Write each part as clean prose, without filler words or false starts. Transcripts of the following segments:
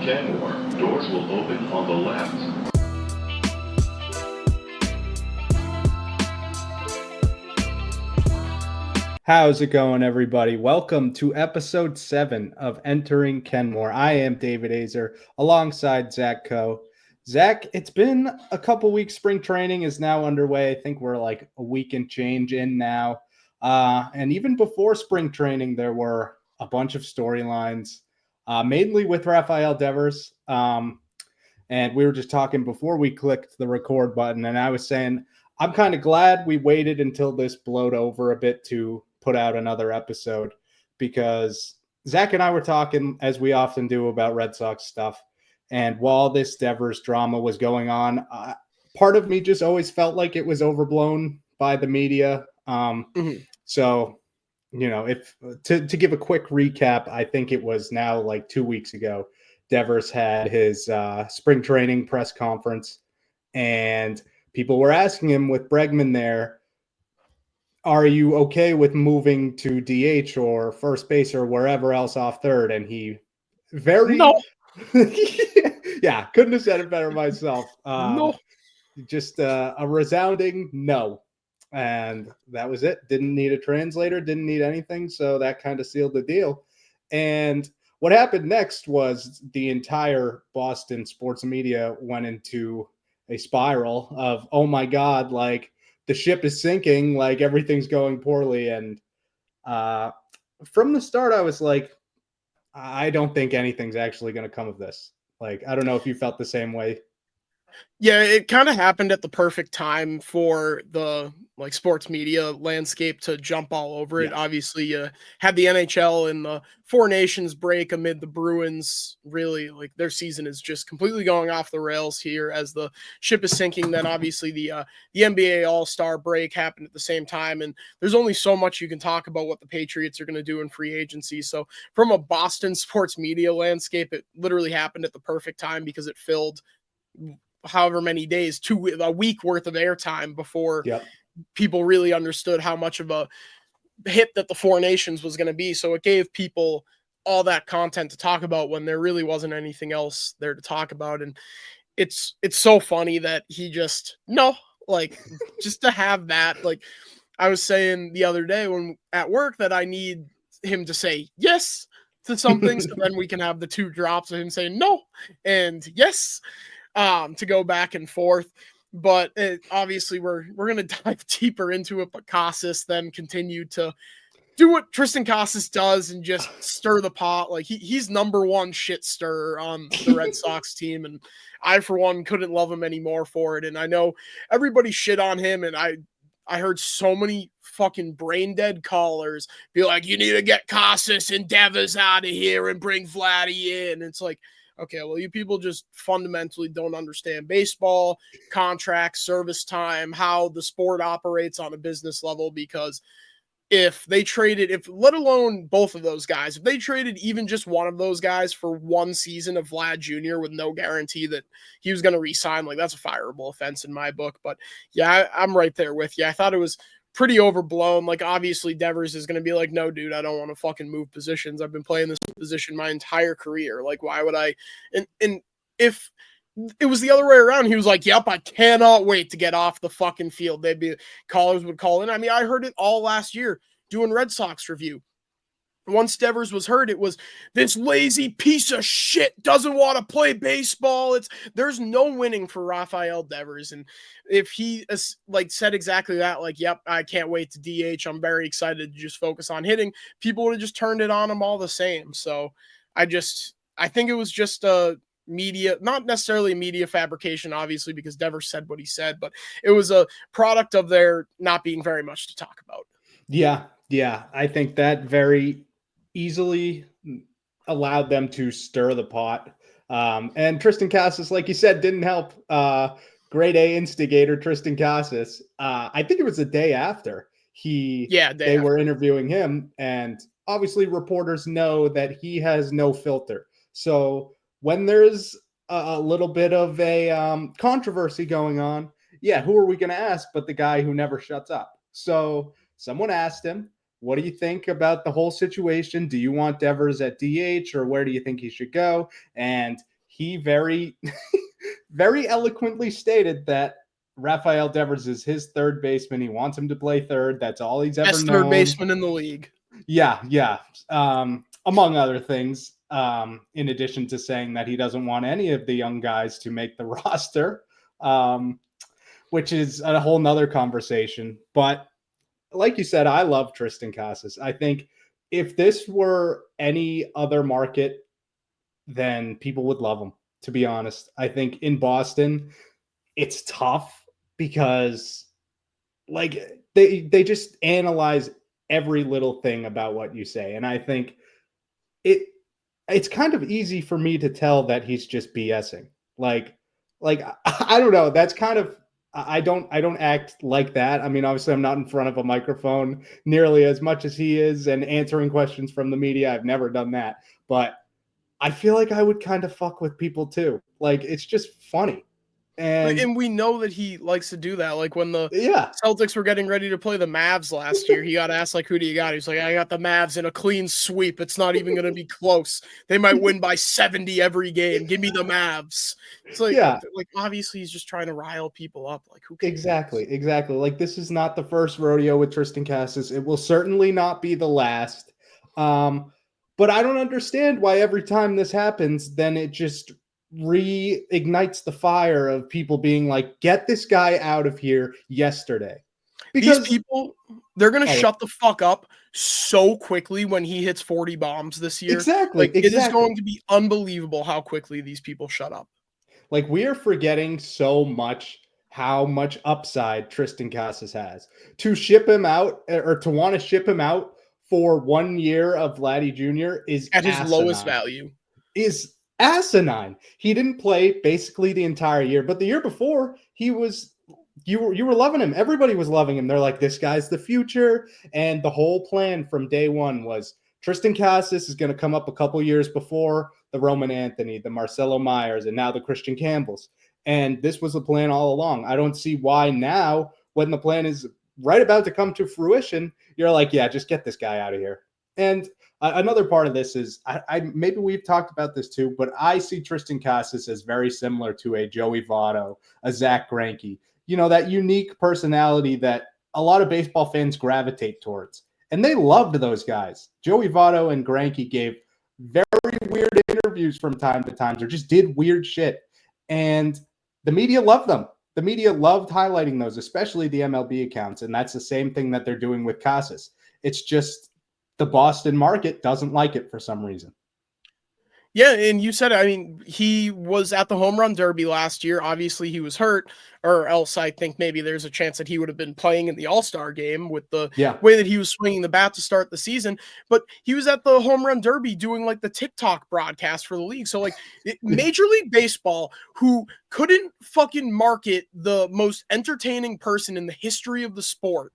Kenmore. Doors will open on the left. How's it going, everybody? Welcome to episode 7 of Entering Kenmore. I am David Azer alongside Zach Coe. Zach, it's been a couple weeks. Spring training is now underway. I think we're like a week and change in now. And even before spring training, there were a bunch of storylines, mainly with Rafael Devers. And we were just talking before we clicked the record button, and I was saying I'm kind of glad we waited until this blowed over a bit to put out another episode, because Zach and I were talking, as we often do, about Red Sox stuff. And while this Devers drama was going on, part of me just always felt like it was overblown by the media. So, you know, if to give a quick recap, I think it was now like 2 weeks ago, Devers had his spring training press conference, and people were asking him, with Bregman there, are you okay with moving to DH or first base or wherever else off third? And he No. Yeah, couldn't have said it better myself. No. Just a resounding no. And that was it. Didn't need a translator, didn't need anything. So that kind of sealed the deal. And what happened next was the entire Boston sports media went into a spiral of, oh my God, like the ship is sinking, like everything's going poorly. And from the start, I was like, I don't think anything's actually going to come of this. Like, I don't know if you felt the same way. Yeah, it kind of happened at the perfect time for the sports media landscape to jump all over it. Yeah. Obviously, you had the NHL and the Four Nations break amid the Bruins. Really, their season is just completely going off the rails here as the ship is sinking. Then obviously the NBA All-Star break happened at the same time, and there's only so much you can talk about what the Patriots are going to do in free agency. So from a Boston sports media landscape, it literally happened at the perfect time because it filled however many days, a week worth of airtime before people really understood how much of a hit that the Four Nations was going to be. So it gave people all that content to talk about when there really wasn't anything else there to talk about. And it's so funny that he just just to have that. I was saying the other day when at work that I need him to say yes to something, so then we can have the two drops of him saying no and yes. To go back and forth, but obviously we're going to dive deeper into it. But Casas then continued to do what Tristan Casas does and just stir the pot. Like he's number one shit stirrer on the Red Sox team, and I for one couldn't love him anymore for it. And I know everybody shit on him, and I heard so many fucking brain dead callers be like, "You need to get Casas and Devers out of here and bring Vladdy in." It's like, okay, well, you people just fundamentally don't understand baseball, contracts, service time, how the sport operates on a business level, because if they traded, let alone both of those guys, if they traded even just one of those guys for one season of Vlad Jr. with no guarantee that he was going to re-sign, that's a fireable offense in my book. But yeah, I'm right there with you. I thought it was pretty overblown. Obviously Devers is going to be like, no, dude, I don't want to fucking move positions. I've been playing this position my entire career. Why would I? And if it was the other way around, he was like, yep, I cannot wait to get off the fucking field. Callers would call in. I mean, I heard it all last year doing Red Sox review. Once Devers was hurt, it was this lazy piece of shit doesn't want to play baseball. There's no winning for Rafael Devers. And if he said exactly that, yep, I can't wait to DH, I'm very excited to just focus on hitting, people would have just turned it on him all the same. So I think it was just a media, not necessarily media fabrication, obviously, because Devers said what he said, but it was a product of there not being very much to talk about. Yeah. I think that very easily allowed them to stir the pot. And Tristan Casas, like you said, didn't help. Grade A instigator Tristan Casas. I think it was the day after they were interviewing him, and obviously reporters know that he has no filter. So when there's a little bit of a controversy going on, who are we going to ask but the guy who never shuts up? So someone asked him, what do you think about the whole situation? Do you want Devers at DH, or where do you think he should go? And he very, very eloquently stated that Rafael Devers is his third baseman. He wants him to play third. That's all he's ever Best known. third baseman in the league. Yeah. Among other things, in addition to saying that he doesn't want any of the young guys to make the roster, which is a whole nother conversation. But like you said, I love Tristan Casas. I think if this were any other market, then people would love him, to be honest. I think in Boston, it's tough because like they just analyze every little thing about what you say. And I think it's kind of easy for me to tell that he's just BSing. Like I don't know. That's kind of I don't act like that. I mean, obviously I'm not in front of a microphone nearly as much as he is and answering questions from the media. I've never done that. But I feel like I would kind of fuck with people too. Like it's just funny. And we know that he likes to do that. Like when the Yeah. Celtics were getting ready to play the Mavs last year, he got asked, like, who do you got? He's like, I got the Mavs in a clean sweep. It's not even going to be close. They might win by 70 every game. Give me the Mavs. It's like, Yeah. like obviously he's just trying to rile people up. Like, who cares? Exactly. Like this is not the first rodeo with Tristan Casas. It will certainly not be the last. But I don't understand why every time this happens, then it just reignites the fire of people being like, get this guy out of here yesterday. Because these people, they're going to shut the fuck up so quickly when he hits 40 bombs this year. Exactly. It is going to be unbelievable how quickly these people shut up. Like we are forgetting so much how much upside Tristan Casas has. To ship him out or to want to ship him out for 1 year of Vladdy Jr. is at his asinine. lowest value. Is asinine. He didn't play basically the entire year, but the year before he was you were loving him. Everybody was loving him. They're like, this guy's the future. And the whole plan from day one was Tristan Casas is going to come up a couple years before the Roman Anthony, the Marcelo Mayers, and now the Kristian Campbells. And this was the plan all along. I don't see why now, when the plan is right about to come to fruition, you're like, yeah, just get this guy out of here. And another part of this is, I maybe we've talked about this too, but I see Tristan Casas as very similar to a Joey Votto, a Zach Greinke. You know, that unique personality that a lot of baseball fans gravitate towards. And they loved those guys. Joey Votto and Greinke gave very weird interviews from time to time, or just did weird shit. And the media loved them. The media loved highlighting those, especially the MLB accounts. And that's the same thing that they're doing with Casas. It's just the Boston market doesn't like it for some reason. Yeah, and you said, I mean, he was at the home run derby last year. Obviously, he was hurt, or else I think maybe there's a chance that he would have been playing in the All-Star game with the way that he was swinging the bat to start the season. But he was at the home run derby doing like the TikTok broadcast for the league. So like Major League Baseball, who couldn't fucking market the most entertaining person in the history of the sport,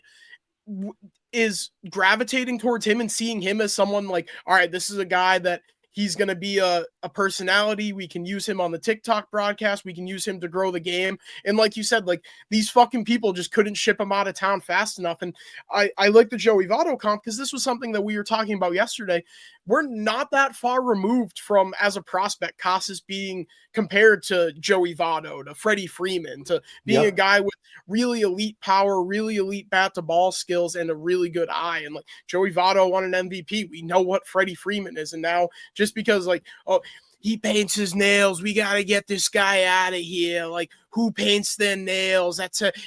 is gravitating towards him and seeing him as someone like, all right, this is a guy that he's going to be a personality. We can use him on the TikTok broadcast. We can use him to grow the game. And like you said, like these fucking people just couldn't ship him out of town fast enough. And I like the Joey Votto comp because this was something that we were talking about yesterday. We're not that far removed from, as a prospect, Casas being compared to Joey Votto, to Freddie Freeman, to being a guy with really elite power, really elite bat to ball skills, and a really good eye. And like Joey Votto won an MVP. We know what Freddie Freeman is. And now just because like, oh, he paints his nails, we got to get this guy out of here. Like, who paints their nails?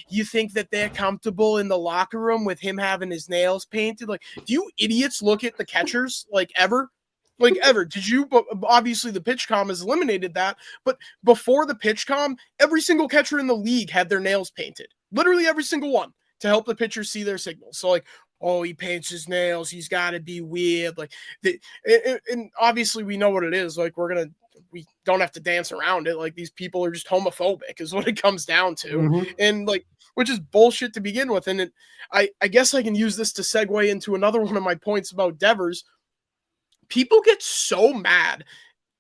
You think that they're comfortable in the locker room with him having his nails painted? Like, do you idiots look at the catchers like ever? Like ever? Did you? Obviously, the pitch com has eliminated that. But before the pitch com, every single catcher in the league had their nails painted. Literally every single one, to help the pitchers see their signals. So like, oh, he paints his nails, he's got to be weird. Like, and obviously we know what it is. Like, we don't have to dance around it. Like, these people are just homophobic is what it comes down to. Mm-hmm. And like, which is bullshit to begin with. And I guess I can use this to segue into another one of my points about Devers. People get so mad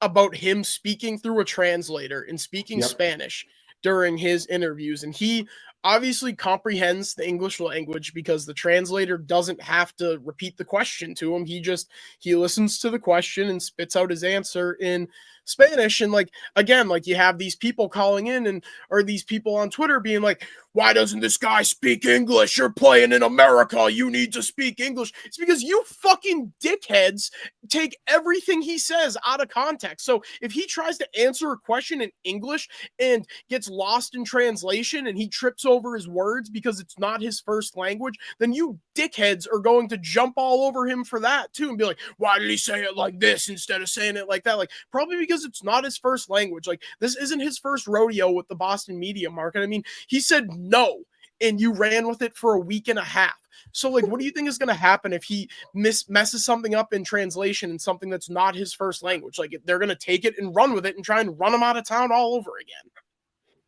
about him speaking through a translator and speaking Spanish during his interviews. And he obviously comprehends the English language because the translator doesn't have to repeat the question to him. He listens to the question and spits out his answer in Spanish. And like, again, like you have these people calling in or these people on Twitter being like, why doesn't this guy speak English? You're playing in America. You need to speak English. It's because you fucking dickheads take everything he says out of context. So if he tries to answer a question in English and gets lost in translation and he trips over his words because it's not his first language, then you dickheads are going to jump all over him for that too and be like, why did he say it like this instead of saying it like that? Like, probably because it's not his first language. Like, this isn't his first rodeo with the Boston media market. I mean, he said no, and you ran with it for a week and a half. So, like, what do you think is going to happen if he messes something up in translation and something that's not his first language? Like, they're going to take it and run with it and try and run him out of town all over again.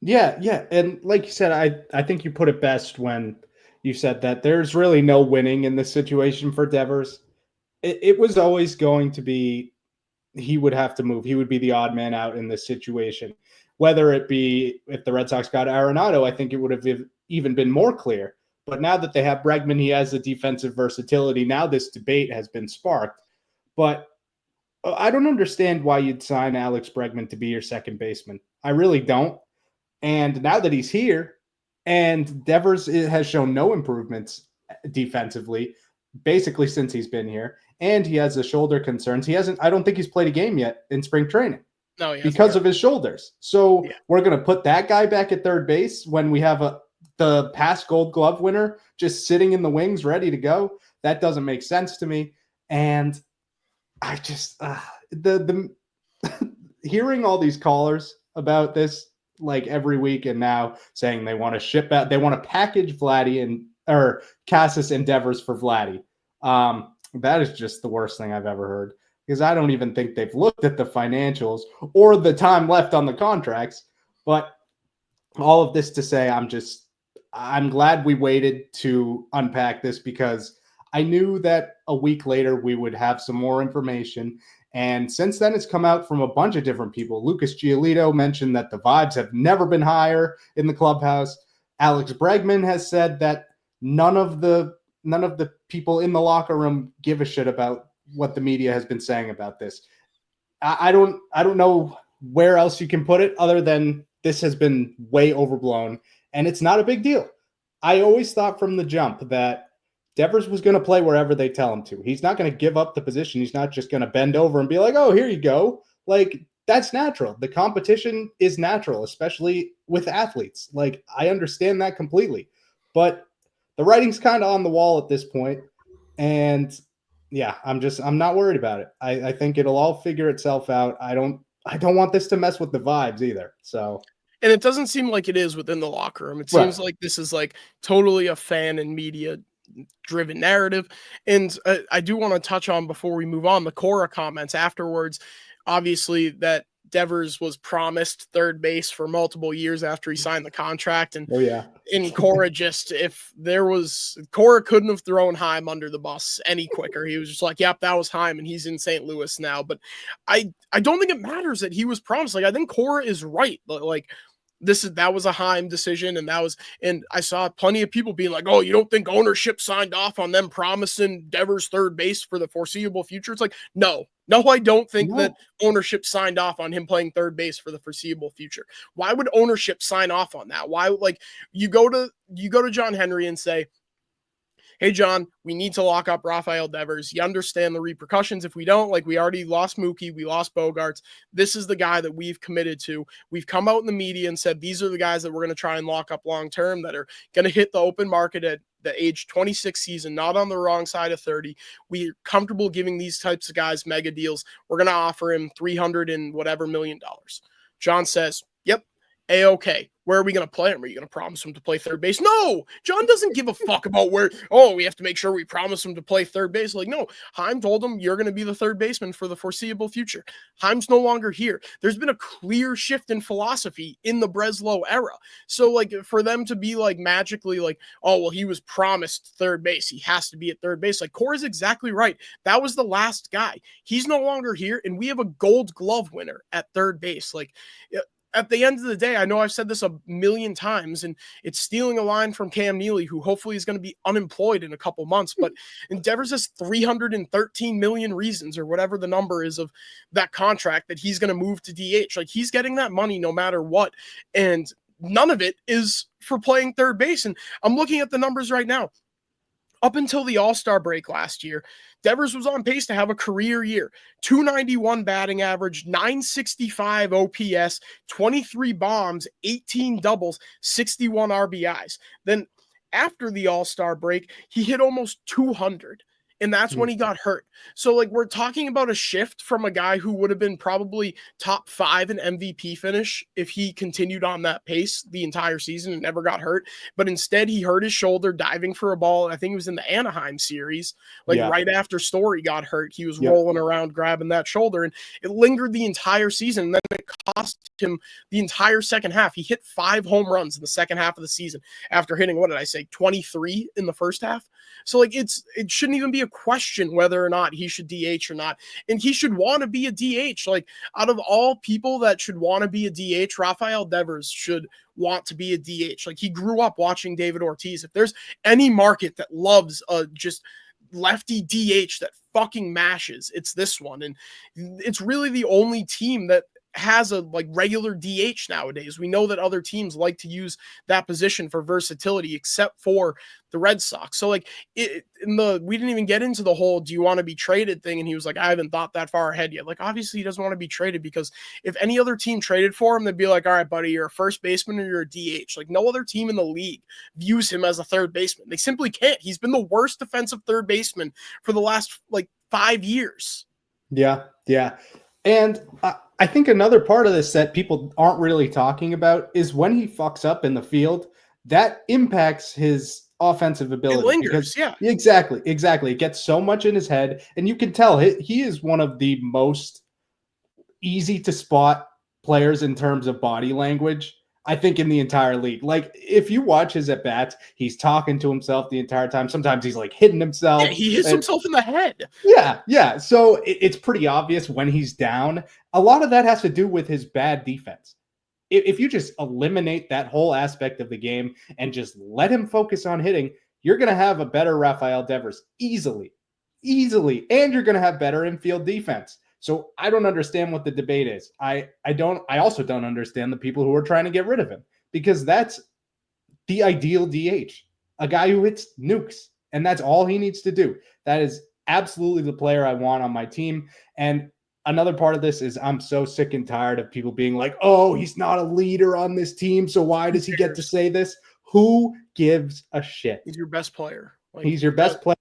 Yeah. And like you said, I think you put it best when you said that there's really no winning in this situation for Devers. It was always going to be he would have to move. He would be the odd man out in this situation. Whether it be if the Red Sox got Arenado, I think it would have even been more clear. But now that they have Bregman, he has the defensive versatility. Now this debate has been sparked. But I don't understand why you'd sign Alex Bregman to be your second baseman. I really don't. And now that he's here, and Devers has shown no improvements defensively, basically since he's been here, and he has the shoulder concerns. I don't think he's played a game yet in spring training. No, because of his shoulders. So we're going to put that guy back at third base when we have the past Gold Glove winner just sitting in the wings ready to go. That doesn't make sense to me. And I just the hearing all these callers about this like every week and now saying they want to ship out, they want to package Vladdy or Casas and Devers for Vladdy. That is just the worst thing I've ever heard, because I don't even think they've looked at the financials or the time left on the contracts. But all of this to say, I'm glad we waited to unpack this, because I knew that a week later we would have some more information. And since then, it's come out from a bunch of different people. Lucas Giolito mentioned that the vibes have never been higher in the clubhouse. Alex Bregman has said that none of the people in the locker room give a shit about what the media has been saying about this. I don't know where else you can put it other than this has been way overblown, and it's not a big deal. I always thought from the jump that Devers was going to play wherever they tell him to. He's not going to give up the position. He's not just going to bend over and be like, oh, here you go. Like, that's natural. The competition is natural, especially with athletes. Like, I understand that completely. But the writing's kind of on the wall at this point. And yeah, I'm not worried about it. I think it'll all figure itself out. I don't want this to mess with the vibes either. So, and it doesn't seem like it is within the locker room. It seems like this is like totally a fan and media driven narrative. And I do want to touch on, before we move on, the Cora comments afterwards. Obviously that Devers was promised third base for multiple years after he signed the contract. And in Cora, Cora couldn't have thrown Heim under the bus any quicker. He was just like, yep, that was Heim, and he's in St. Louis now. But I don't think it matters that he was promised. Like, I think Cora is right. Like, that was a Heim decision, and I saw plenty of people being like, oh, you don't think ownership signed off on them promising Devers third base for the foreseeable future? It's like, no, I don't think that ownership signed off on him playing third base for the foreseeable future. Why would ownership sign off on that? Why, like, you go to John Henry and say, hey, John, we need to lock up Rafael Devers. You understand the repercussions if we don't. Like, we already lost Mookie. We lost Bogarts. This is the guy that we've committed to. We've come out in the media and said, these are the guys that we're going to try and lock up long-term, that are going to hit the open market at the age 26 season, not on the wrong side of 30. We're comfortable giving these types of guys mega deals. We're going to offer him $300 and whatever million. John says, yep, A-okay. Where are we going to play him? Are you going to promise him to play third base? No, John doesn't give a fuck about we have to make sure we promise him to play third base. Like, no, Heim told him you're going to be the third baseman for the foreseeable future. Heim's no longer here. There's been a clear shift in philosophy in the Breslow era. So, like, for them to be like magically like, oh, well, he was promised third base, he has to be at third base. Like, Cora's exactly right. That was the last guy. He's no longer here, and we have a Gold Glove winner at third base. Like, at the end of the day, I know I've said this a million times, and it's stealing a line from Cam Neely, who hopefully is going to be unemployed in a couple months, but Devers has 313 million reasons, or whatever the number is of that contract, that he's going to move to DH. Like, he's getting that money no matter what, and none of it is for playing third base. And I'm looking at the numbers right now. Up until the All-Star break last year, Devers was on pace to have a career year. 291 batting average, 965 OPS, 23 bombs, 18 doubles, 61 RBIs. Then after the All-Star break, he hit almost 200. And that's when he got hurt. So, like, we're talking about a shift from a guy who would have been probably top 5 in MVP finish if he continued on that pace the entire season and never got hurt. But instead, he hurt his shoulder diving for a ball. I think it was in the Anaheim series. Right after Story got hurt, he was rolling around grabbing that shoulder, and it lingered the entire season. And then it cost him the entire second half. He hit 5 home runs in the second half of the season after hitting, 23 in the first half. So, like, it shouldn't even be a question whether or not he should DH or not. And he should want to be a DH. Like, out of all people that should want to be a DH, Rafael Devers should want to be a DH. Like, he grew up watching David Ortiz. If there's any market that loves just lefty DH that fucking mashes, it's this one. And it's really the only team that has a regular DH nowadays. We know that other teams like to use that position for versatility, except for the Red Sox. So, like, we didn't even get into the whole "do you want to be traded" thing, and he was like, I haven't thought that far ahead yet. Like, obviously he doesn't want to be traded, because if any other team traded for him, they'd be like, all right, buddy, you're a first baseman or you're a DH. Like, no other team in the league views him as a third baseman. They simply can't. He's been the worst defensive third baseman for the last 5 years. Yeah. And I think another part of this that people aren't really talking about is when he fucks up in the field, that impacts his offensive ability. It lingers, Exactly. It gets so much in his head, and you can tell he is one of the most easy to spot players in terms of body language, I think, in the entire league. Like, if you watch his at-bats, he's talking to himself the entire time. Sometimes he's hitting himself. Yeah, he hits himself in the head. Yeah. So it's pretty obvious when he's down. A lot of that has to do with his bad defense. If you just eliminate that whole aspect of the game and just let him focus on hitting, you're going to have a better Rafael Devers easily. And you're going to have better infield defense. So I don't understand what the debate is. I also don't understand the people who are trying to get rid of him, because that's the ideal DH, a guy who hits nukes, and that's all he needs to do. That is absolutely the player I want on my team. And another part of this is I'm so sick and tired of people being like, oh, he's not a leader on this team, so why does he get to say this? Who gives a shit? He's your best player. He's your best player,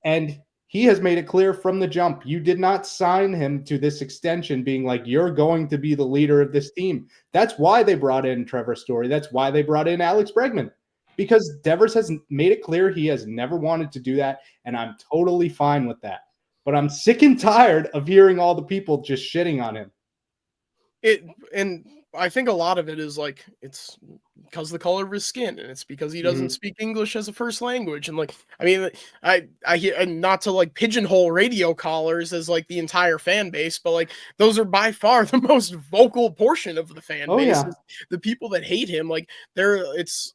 and he has made it clear from the jump. You did not sign him to this extension being like, you're going to be the leader of this team. That's why they brought in Trevor Story. That's why they brought in Alex Bregman, because Devers has made it clear he has never wanted to do that, and I'm totally fine with that. But I'm sick and tired of hearing all the people just shitting on him. And I think a lot of it is it's because of the color of his skin, and it's because he doesn't speak English as a first language. And I hear, and not to pigeonhole radio callers as the entire fan base, but those are by far the most vocal portion of the fan base. Yeah. The people that hate him, it's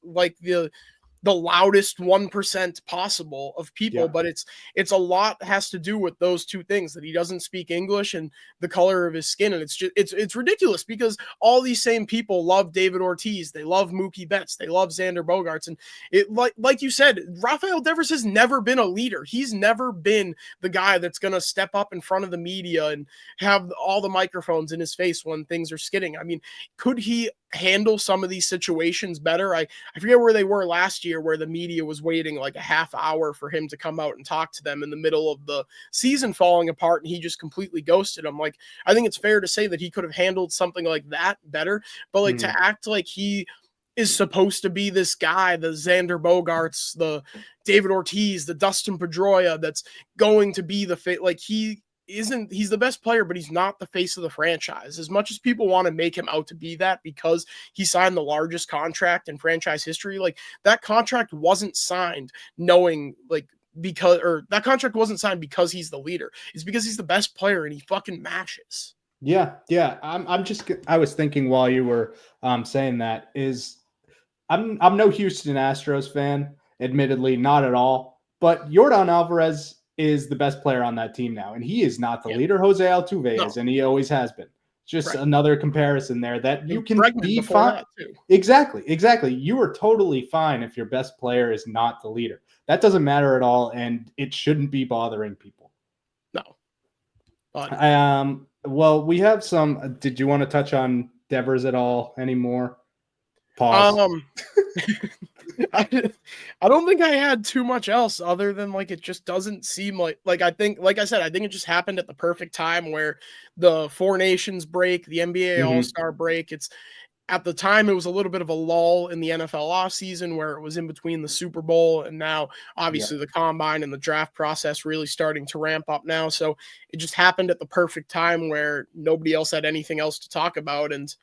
the loudest 1% possible of people, but it's a lot has to do with those two things, that he doesn't speak English and the color of his skin. And it's ridiculous, because all these same people love David Ortiz, they love Mookie Betts, they love Xander Bogaerts, and it like you said, Rafael Devers has never been a leader. He's never been the guy that's going to step up in front of the media and have all the microphones in his face when things are skidding. I mean, could he handle some of these situations better? I forget where they were last year, where the media was waiting a half hour for him to come out and talk to them in the middle of the season falling apart, and he just completely ghosted them. I think it's fair to say that he could have handled something like that better, but to act like he is supposed to be this guy, the Xander Bogaerts, the David Ortiz, the Dustin Pedroia, that's going to be the he's the best player, but he's not the face of the franchise. As much as people want to make him out to be that because he signed the largest contract in franchise history, that contract wasn't signed because that contract wasn't signed because he's the leader. It's because he's the best player and he fucking mashes. Yeah, yeah. I was thinking while you were saying that is I'm no Houston Astros fan, admittedly, not at all. But Yordan Alvarez is the best player on that team now, and he is not the Yeah. leader. Jose Altuve No. is, and he always has been. Just Right. another comparison there that you And can Bregman be before fine. that too. Exactly. You are totally fine if your best player is not the leader. That doesn't matter at all, and it shouldn't be bothering people. No. But Well, we have some. Did you want to touch on Devers at all anymore? Pause. I don't think I had too much else other than like it just doesn't seem like I think like I said I think it just happened at the perfect time where the Four Nations break, the NBA Mhm. All-Star break. It's at the time it was a little bit of a lull in the NFL offseason where it was in between the Super Bowl and now Yeah. obviously the combine and the draft process really starting to ramp up now. So it just happened at the perfect time where nobody else had anything else to talk about. And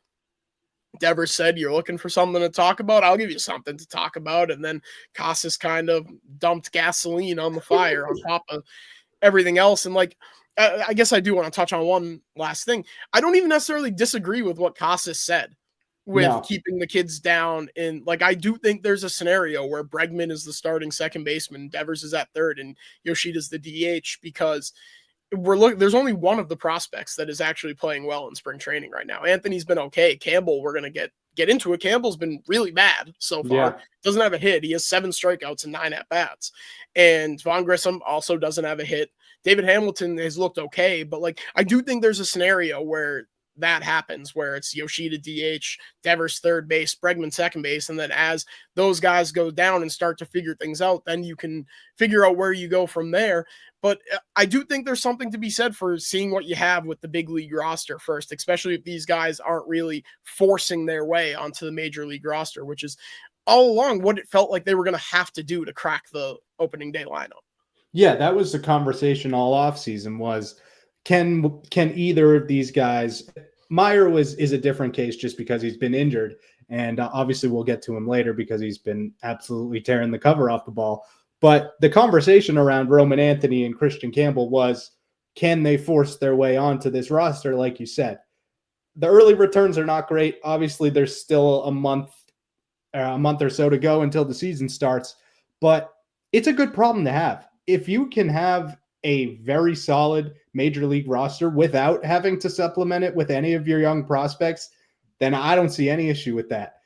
Devers said, "You're looking for something to talk about? I'll give you something to talk about." And then Casas kind of dumped gasoline on the fire on top of everything else. And like, I guess I do want to touch on one last thing. I don't even necessarily disagree with what Casas said with No. keeping the kids down. And like, I do think there's a scenario where Bregman is the starting second baseman, Devers is at third, and Yoshida's the DH because there's only one of the prospects that is actually playing well in spring training right now. Anthony's been okay. Campbell, we're going to get into it. Campbell's been really bad so far. Yeah. Doesn't have a hit. He has 7 strikeouts and 9 at bats. And Von Grissom also doesn't have a hit. David Hamilton has looked okay, but like I do think there's a scenario where that happens where it's Yoshida DH, Devers third base, Bregman second base, and then as those guys go down and start to figure things out, then you can figure out where you go from there. But I do think there's something to be said for seeing what you have with the big league roster first, especially if these guys aren't really forcing their way onto the major league roster, which is all along what it felt like they were going to have to do to crack the opening day lineup. Yeah, that was the conversation all offseason was can either of these guys Meyer is a different case just because he's been injured. And obviously we'll get to him later because he's been absolutely tearing the cover off the ball. But the conversation around Roman Anthony and Kristian Campbell was, can they force their way onto this roster? Like you said, the early returns are not great. Obviously, there's still a month or so to go until the season starts, but it's a good problem to have. If you can have a very solid major league roster without having to supplement it with any of your young prospects, then I don't see any issue with that.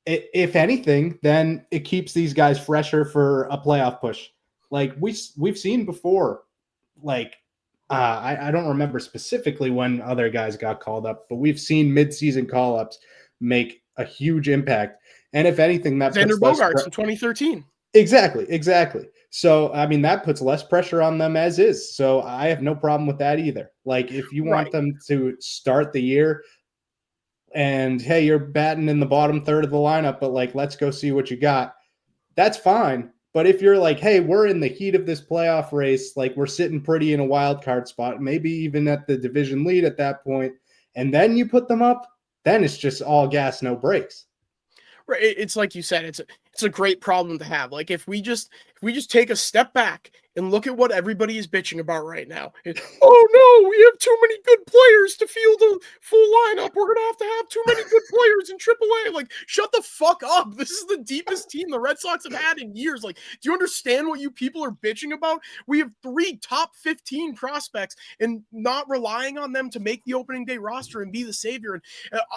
If anything, then it keeps these guys fresher for a playoff push. Like we've seen before, like I don't remember specifically when other guys got called up, but we've seen midseason call-ups make a huge impact. And if anything, that Xander puts less Bogaerts in 2013. Exactly. So, I mean, that puts less pressure on them as is. So I have no problem with that either. Like if you want Right. them to start the year and hey, you're batting in the bottom third of the lineup, but like, let's go see what you got. That's fine. But if you're like, hey, we're in the heat of this playoff race, like we're sitting pretty in a wild card spot, maybe even at the division lead at that point, and then you put them up, then it's just all gas, no brakes. Right. It's like you said, it's a great problem to have. Like if we just take a step back and look at what everybody is bitching about right now. Oh no, we have too many good players to field a full lineup. We're gonna have too many good players in AAA. Like, shut the fuck up. This is the deepest team the Red Sox have had in years. Like, do you understand what you people are bitching about? We have 3 top 15 prospects and not relying on them to make the opening day roster and be the savior. And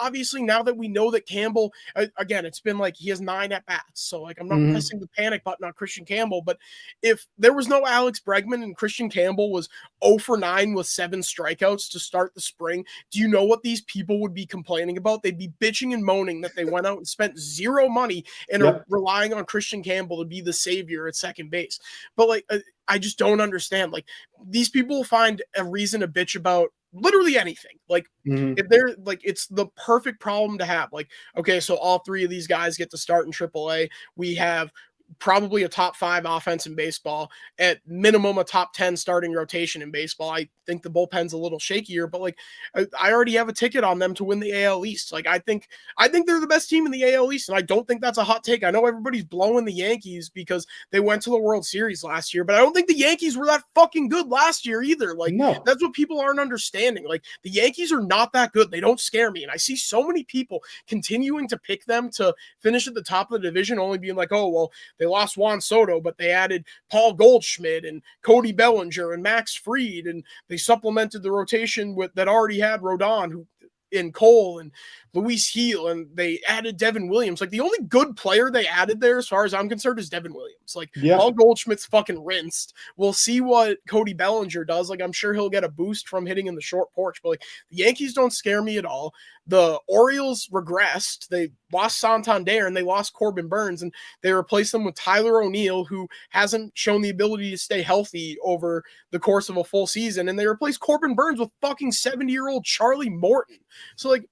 obviously, now that we know that Campbell, again, it's been like he has 9 at bats. So like I'm not pressing the panic button on Kristian Campbell, but if there was no Alex Bregman and Kristian Campbell was 0 for 9 with 7 strikeouts to start the spring, do you know what these people would be complaining about? They'd be bitching and moaning that they went out and spent 0 money and are relying on Kristian Campbell to be the savior at second base. But like, I just don't understand. Like these people will find a reason to bitch about literally anything. Like if they're like, it's the perfect problem to have. Like, okay, so all 3 of these guys get to start in AAA. We have probably a top 5 offense in baseball, at minimum a top 10 starting rotation in baseball. I think the bullpen's a little shakier, but like I already have a ticket on them to win the AL East. Like I think they're the best team in the AL East, and I don't think that's a hot take. I know everybody's blowing the Yankees because they went to the World Series last year, but I don't think the Yankees were that fucking good last year either. Like No. that's what people aren't understanding. Like the Yankees are not that good. They don't scare me, and I see so many people continuing to pick them to finish at the top of the division, only being like, oh well, they lost Juan Soto, but they added Paul Goldschmidt and Cody Bellinger and Max Fried, and they supplemented the rotation with that already had Rodon, who in Cole and Luis Heel, and they added Devin Williams. Like the only good player they added there, as far as I'm concerned, is Devin Williams. Like Paul Goldschmidt's fucking rinsed. We'll see what Cody Bellinger does. Like I'm sure he'll get a boost from hitting in the short porch, but like the Yankees don't scare me at all. The Orioles regressed. They lost Santander and they lost Corbin Burns, and they replaced them with Tyler O'Neill, who hasn't shown the ability to stay healthy over the course of a full season. And they replaced Corbin Burns with fucking 70-year-old Charlie Morton. So like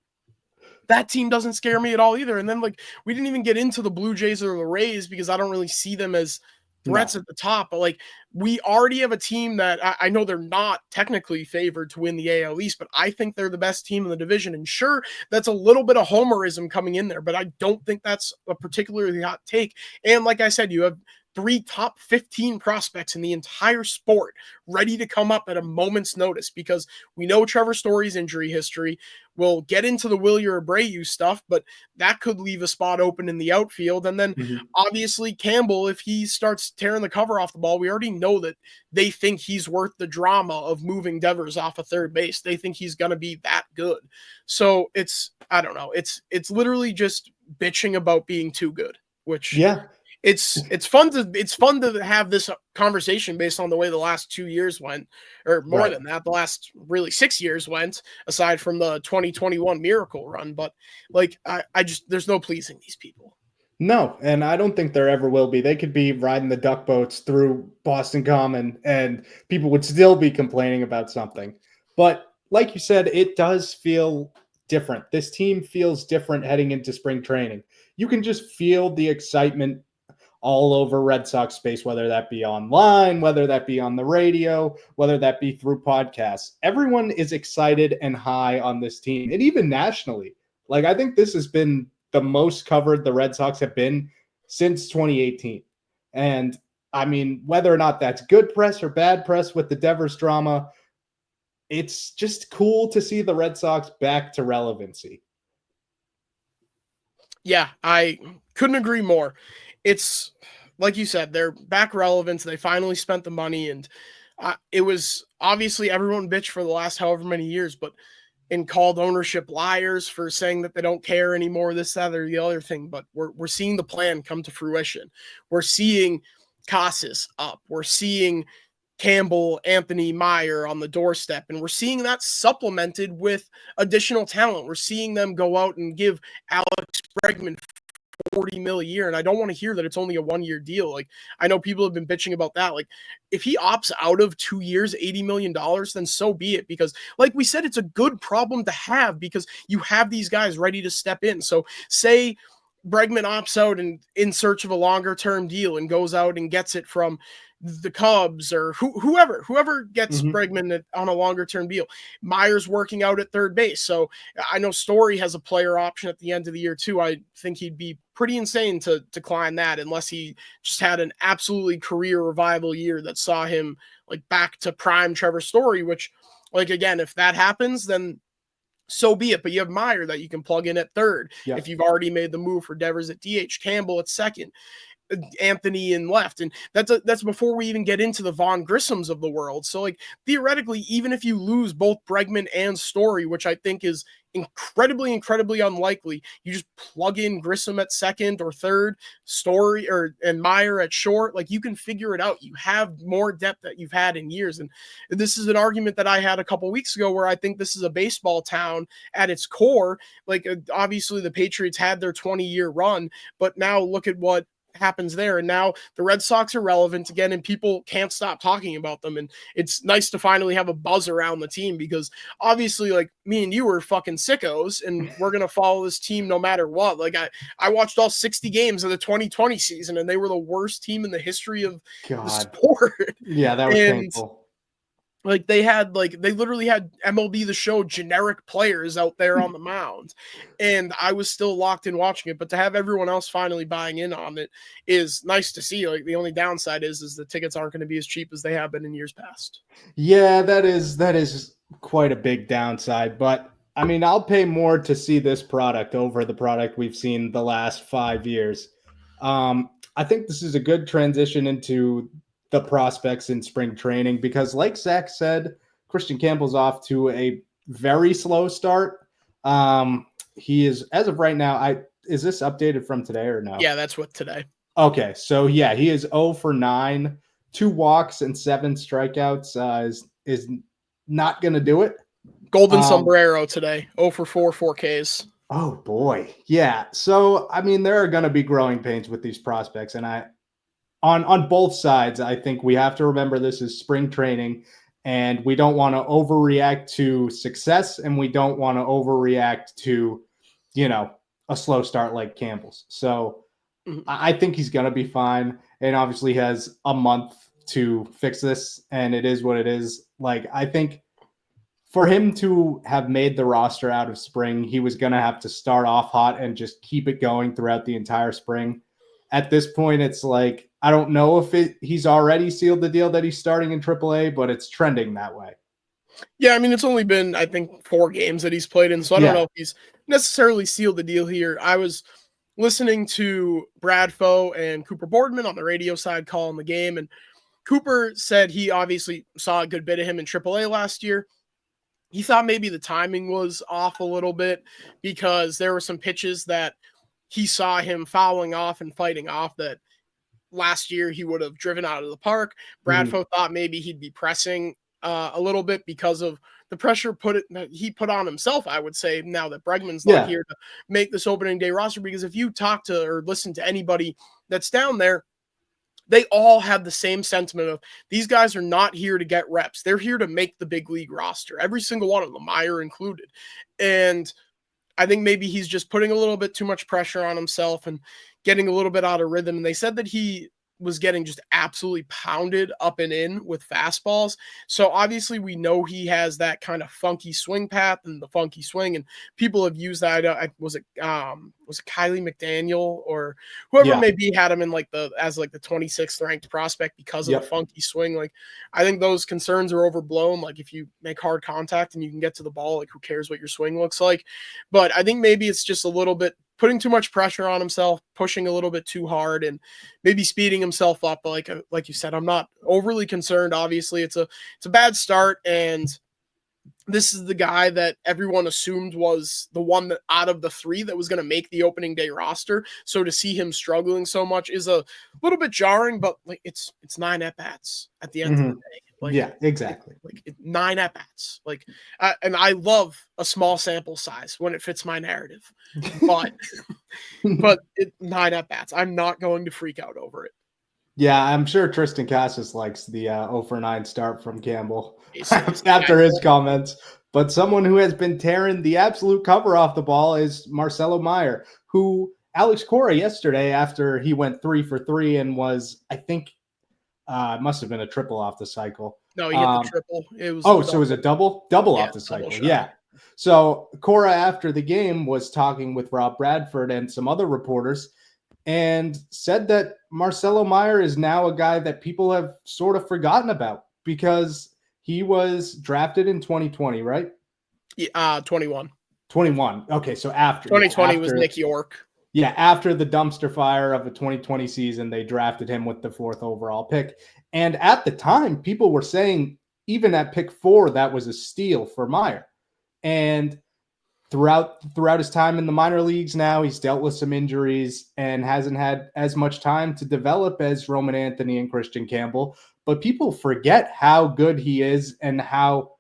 that team doesn't scare me at all either. And then like we didn't even get into the Blue Jays or the Rays because I don't really see them as threats at the top, but like we already have a team that I know they're not technically favored to win the AL East, but I think they're the best team in the division. And sure, that's a little bit of homerism coming in there, but I don't think that's a particularly hot take. And like I said, you have 3 top 15 prospects in the entire sport ready to come up at a moment's notice, because we know Trevor Story's injury history. We'll get into the Wilyer Abreu stuff, but that could leave a spot open in the outfield. And then obviously Campbell, if he starts tearing the cover off the ball, we already know that they think he's worth the drama of moving Devers off of third base. They think he's going to be that good. So it's, I don't know. It's literally just bitching about being too good, which it's fun to have this conversation based on the way the last 2 years went, or more than that, the last really 6 years went, aside from the 2021 miracle run. But like, I just, there's no pleasing these people. No, and I don't think there ever will be. They could be riding the duck boats through Boston Common and people would still be complaining about something. But like you said, it does feel different. This team feels different heading into spring training. You can just feel the excitement all over Red Sox space, whether that be online, whether that be on the radio, whether that be through podcasts. Everyone is excited and high on this team, and even nationally. Like, I think this has been the most covered the Red Sox have been since 2018. And I mean, whether or not that's good press or bad press with the Devers drama, it's just cool to see the Red Sox back to relevancy. Yeah, I couldn't agree more. It's like you said, they're back relevant. They finally spent the money, and it was obviously everyone bitched for the last however many years, but and called ownership liars for saying that they don't care anymore, this, that, or the other thing. But we're seeing the plan come to fruition. We're seeing Casas up. We're seeing Campbell, Anthony, Mayer on the doorstep, and we're seeing that supplemented with additional talent. We're seeing them go out and give Alex Bregman $40 million a year, and I don't want to hear that it's only a 1-year deal. Like, I know people have been bitching about that. Like, if he opts out of 2 years, $80 million, then so be it. Because like we said, it's a good problem to have because you have these guys ready to step in. So say Bregman opts out and in search of a longer term deal and goes out and gets it from the Cubs or whoever gets Bregman on a longer term deal. Meyer's working out at third base. So I know Story has a player option at the end of the year too. I think he'd be pretty insane to decline that unless he just had an absolutely career revival year that saw him like back to prime Trevor Story, which, like, again, if that happens, then so be it. But you have Meyer that you can plug in at third. Yeah. If you've already made the move for Devers at DH, Campbell at second, Anthony in left, and that's before we even get into the Vaughn Grissams of the world. So like theoretically, even if you lose both Bregman and Story, which I think is incredibly unlikely, you just plug in Grissom at second or third, Story and Meyer at short. Like, you can figure it out. You have more depth that you've had in years. And this is an argument that I had a couple weeks ago where I think this is a baseball town at its core. Like, obviously the Patriots had their 20-year run, but now look at what happens there. And now the Red Sox are relevant again, and people can't stop talking about them. And it's nice to finally have a buzz around the team, because obviously, like, me and you are fucking sickos, and we're going to follow this team no matter what. Like, I watched all 60 games of the 2020 season, and they were the worst team in the history of the sport. Yeah, that was painful. Like, they literally had MLB The Show generic players out there on the mound, and I was still locked in watching it. But to have everyone else finally buying in on it is nice to see. Like, the only downside is the tickets aren't going to be as cheap as they have been in years past. Yeah, that is quite a big downside. But I mean, I'll pay more to see this product over the product we've seen the last 5 years. I think this is a good transition into the prospects in spring training, because like Zach said, Kristian Campbell's off to a very slow start. He is, as of right now, is this updated from today or no? Yeah, that's what today. Okay, so yeah, he is 0 for 9, 2 walks and 7 strikeouts. Is not going to do it. Golden sombrero today, 0 for 4, 4 Ks. Oh boy, yeah. So I mean, there are going to be growing pains with these prospects, and on both sides, I think we have to remember this is spring training, and we don't want to overreact to success, and we don't want to overreact to, a slow start like Campbell's. So I think he's going to be fine, and obviously has a month to fix this, and it is what it is. Like, I think for him to have made the roster out of spring, he was going to have to start off hot and just keep it going throughout the entire spring. At this point, it's like, I don't know if he's already sealed the deal that he's starting in AAA, but it's trending that way. Yeah, I mean, it's only been, I think, 4 games that he's played in, so I don't know if he's necessarily sealed the deal here. I was listening to Brad Foe and Cooper Boardman on the radio side calling the game, and Cooper said he obviously saw a good bit of him in AAA last year. He thought maybe the timing was off a little bit, because there were some pitches that he saw him fouling off and fighting off that last year he would have driven out of the park. Brad Foe thought maybe he'd be pressing a little bit because of the pressure he put on himself, I would say, now that Bregman's not here to make this opening day roster. Because if you talk to or listen to anybody that's down there, they all have the same sentiment of, these guys are not here to get reps. They're here to make the big league roster. Every single one of them, Mayer included. And I think maybe he's just putting a little bit too much pressure on himself and getting a little bit out of rhythm. And they said that he was getting just absolutely pounded up and in with fastballs. So obviously we know he has that kind of funky swing path and the funky swing, and people have used that. Was it Kylie McDaniel or whoever maybe had him in as the 26th ranked prospect because of the funky swing. Like, I think those concerns are overblown. Like, if you make hard contact and you can get to the ball, like, who cares what your swing looks like? But I think maybe it's just a little bit putting too much pressure on himself, pushing a little bit too hard, and maybe speeding himself up. But like you said, I'm not overly concerned. Obviously, it's a bad start, and this is the guy that everyone assumed was the one that out of the 3 that was going to make the opening day roster. So to see him struggling so much is a little bit jarring, but like, it's 9 at-bats at the end of the day. Like, yeah, exactly. 9 at-bats. Like, and I love a small sample size when it fits my narrative, but 9 at-bats. I'm not going to freak out over it. Yeah, I'm sure Tristan Casas likes the 0 for 9 start from Campbell after his comments. But someone who has been tearing the absolute cover off the ball is Marcelo Mayer, who Alex Cora yesterday, after he went 3 for 3 and was, I think, it must have been a triple off the cycle. No, he hit the triple. It was so it was a double off the cycle. Yeah. So Cora, after the game, was talking with Rob Bradford and some other reporters, and said that Marcelo Mayer is now a guy that people have sort of forgotten about, because he was drafted in 2020, right? Yeah, 21. 21. Okay, so after 2020 was Nick York. Yeah, after the dumpster fire of the 2020 season, they drafted him with the 4th overall pick. And at the time, people were saying, even at pick 4, that was a steal for Mayer. And throughout his time in the minor leagues now, he's dealt with some injuries and hasn't had as much time to develop as Roman Anthony and Kristian Campbell. But people forget how good he is and how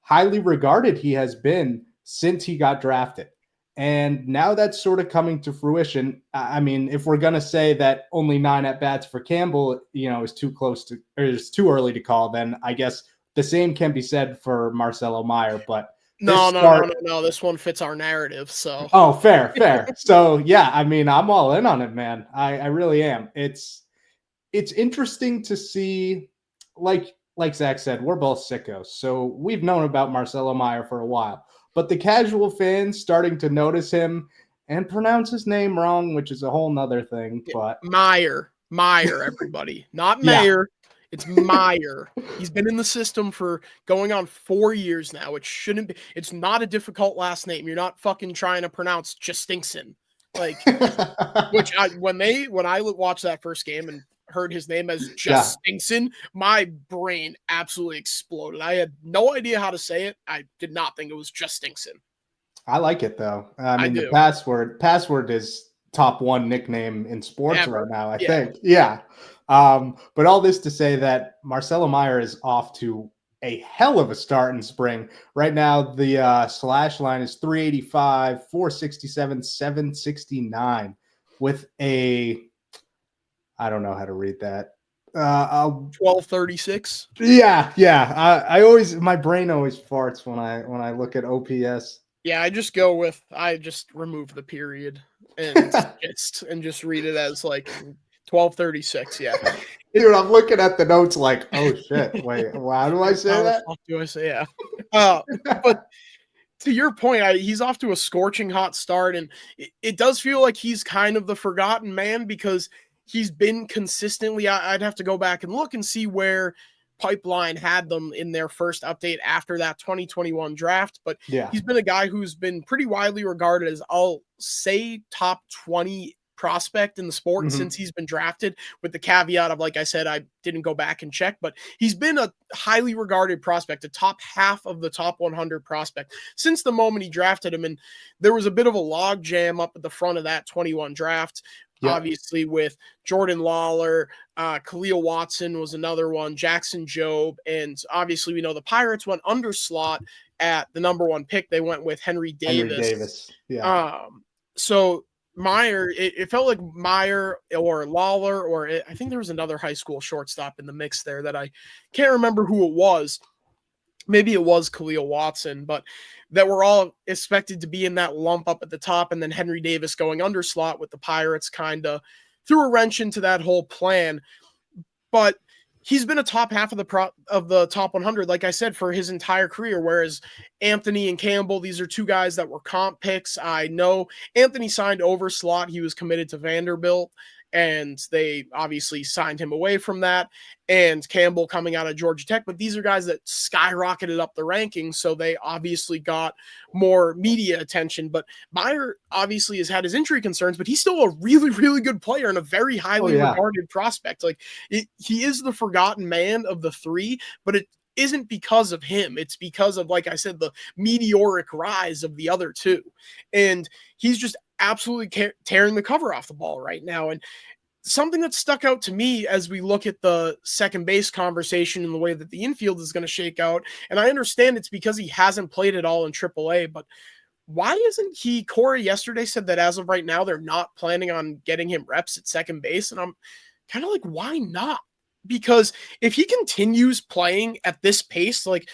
highly regarded he has been since he got drafted. And now that's sort of coming to fruition. I mean, if we're going to say that only 9 at-bats for Campbell, is too early to call, then I guess the same can be said for Marcelo Mayer. But No. This one fits our narrative. So fair. So yeah, I mean, I'm all in on it, man. I really am. It's interesting to see, like Zach said, we're both sickos, so we've known about Marcelo Mayer for a while. But the casual fans starting to notice him and pronounce his name wrong, which is a whole nother thing. But Mayer, everybody, not Yeah. Mayer. It's Mayer. He's been in the system for going on 4 years now. It shouldn't be. It's not a difficult last name. You're not fucking trying to pronounce Justinkson. Like, when I watched that first game and heard his name as Justinkson, my brain absolutely exploded. I had no idea how to say it. I did not think it was Justinkson. I like it though. I mean, the password is top 1 nickname in sports right now, I think. Yeah. But all this to say that Marcelo Mayer is off to a hell of a start in spring. Right now, the slash line is 385, 467, 769 with a, I don't know how to read that. 1236. Yeah. My brain always farts when I look at OPS. Yeah, I just remove the period and just read it as like 1236. Yeah. Dude, I'm looking at the notes like, oh shit, wait, how do I say that? How do I say? Yeah. But to your point, he's off to a scorching hot start, and it does feel like he's kind of the forgotten man because he's been consistently. I'd have to go back and look and see where Pipeline had them in their first update after that 2021 draft, but he's been a guy who's been pretty widely regarded as, I'll say, top 20 prospect in the sport since he's been drafted, with the caveat of, like I said, I didn't go back and check, but he's been a highly regarded prospect, a top half of the top 100 prospect since the moment he drafted him. And there was a bit of a log jam up at the front of that 21 draft. Obviously, with Jordan Lawler, Khalil Watson was another one, Jackson Jobe, and obviously we know the Pirates went under slot at the number 1 pick. They went with Henry Davis. So Mayer, it felt like Mayer or Lawler, or I think there was another high school shortstop in the mix there that I can't remember who it was. Maybe it was Khalil Watson, but that were all expected to be in that lump up at the top, and then Henry Davis going under slot with the Pirates kind of threw a wrench into that whole plan. But he's been a top half of the top 100, like I said, for his entire career, whereas Anthony and Campbell, these are 2 guys that were comp picks. I know Anthony signed over slot. He was committed to Vanderbilt, and they obviously signed him away from that, and Campbell coming out of Georgia Tech. But these are guys that skyrocketed up the rankings, so they obviously got more media attention. But Mayer obviously has had his injury concerns, but he's still a really, really good player and a very highly regarded prospect. Like, he is the forgotten man of the 3, but it isn't because of him. It's because of, like I said, the meteoric rise of the other 2. And he's just absolutely tearing the cover off the ball right now. And something that stuck out to me as we look at the second base conversation and the way that the infield is going to shake out, and I understand it's because he hasn't played at all in AAA, but why isn't he? Corey yesterday said that as of right now, they're not planning on getting him reps at second base. And I'm kind of like, why not? Because if he continues playing at this pace, like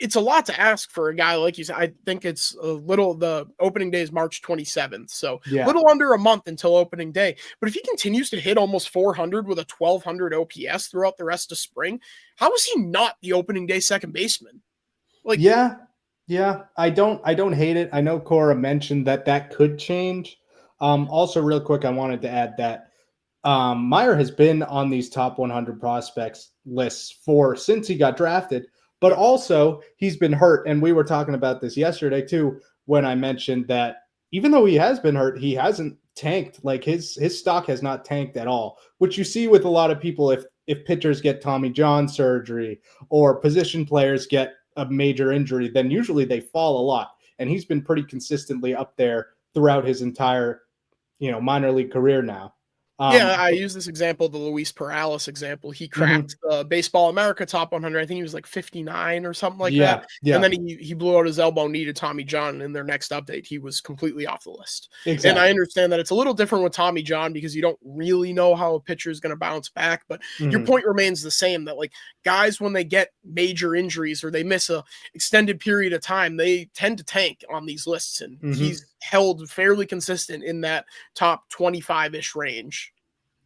it's a lot to ask for a guy like you said. I think it's the opening day is March 27th. So a little under a month until opening day. But if he continues to hit almost 400 with a 1200 OPS throughout the rest of spring, how is he not the opening day second baseman? Like, I don't hate it. I know Cora mentioned that could change. Also real quick, I wanted to add that Mayer has been on these top 100 prospects lists since he got drafted. But also, he's been hurt, and we were talking about this yesterday too, when I mentioned that even though he has been hurt, he hasn't tanked. Like, his stock has not tanked at all, which you see with a lot of people if pitchers get Tommy John surgery or position players get a major injury, then usually they fall a lot. And he's been pretty consistently up there throughout his entire, minor league career now. Yeah, I use this example, the Luis Perales example. He cracked the Baseball America Top 100. I think he was like 59 or something like that. And then he blew out his elbow knee to Tommy John. And in their next update, he was completely off the list. Exactly. And I understand that it's a little different with Tommy John because you don't really know how a pitcher is going to bounce back. But your point remains the same, that like guys, when they get major injuries or they miss a extended period of time, they tend to tank on these lists. And he's held fairly consistent in that top 25-ish range.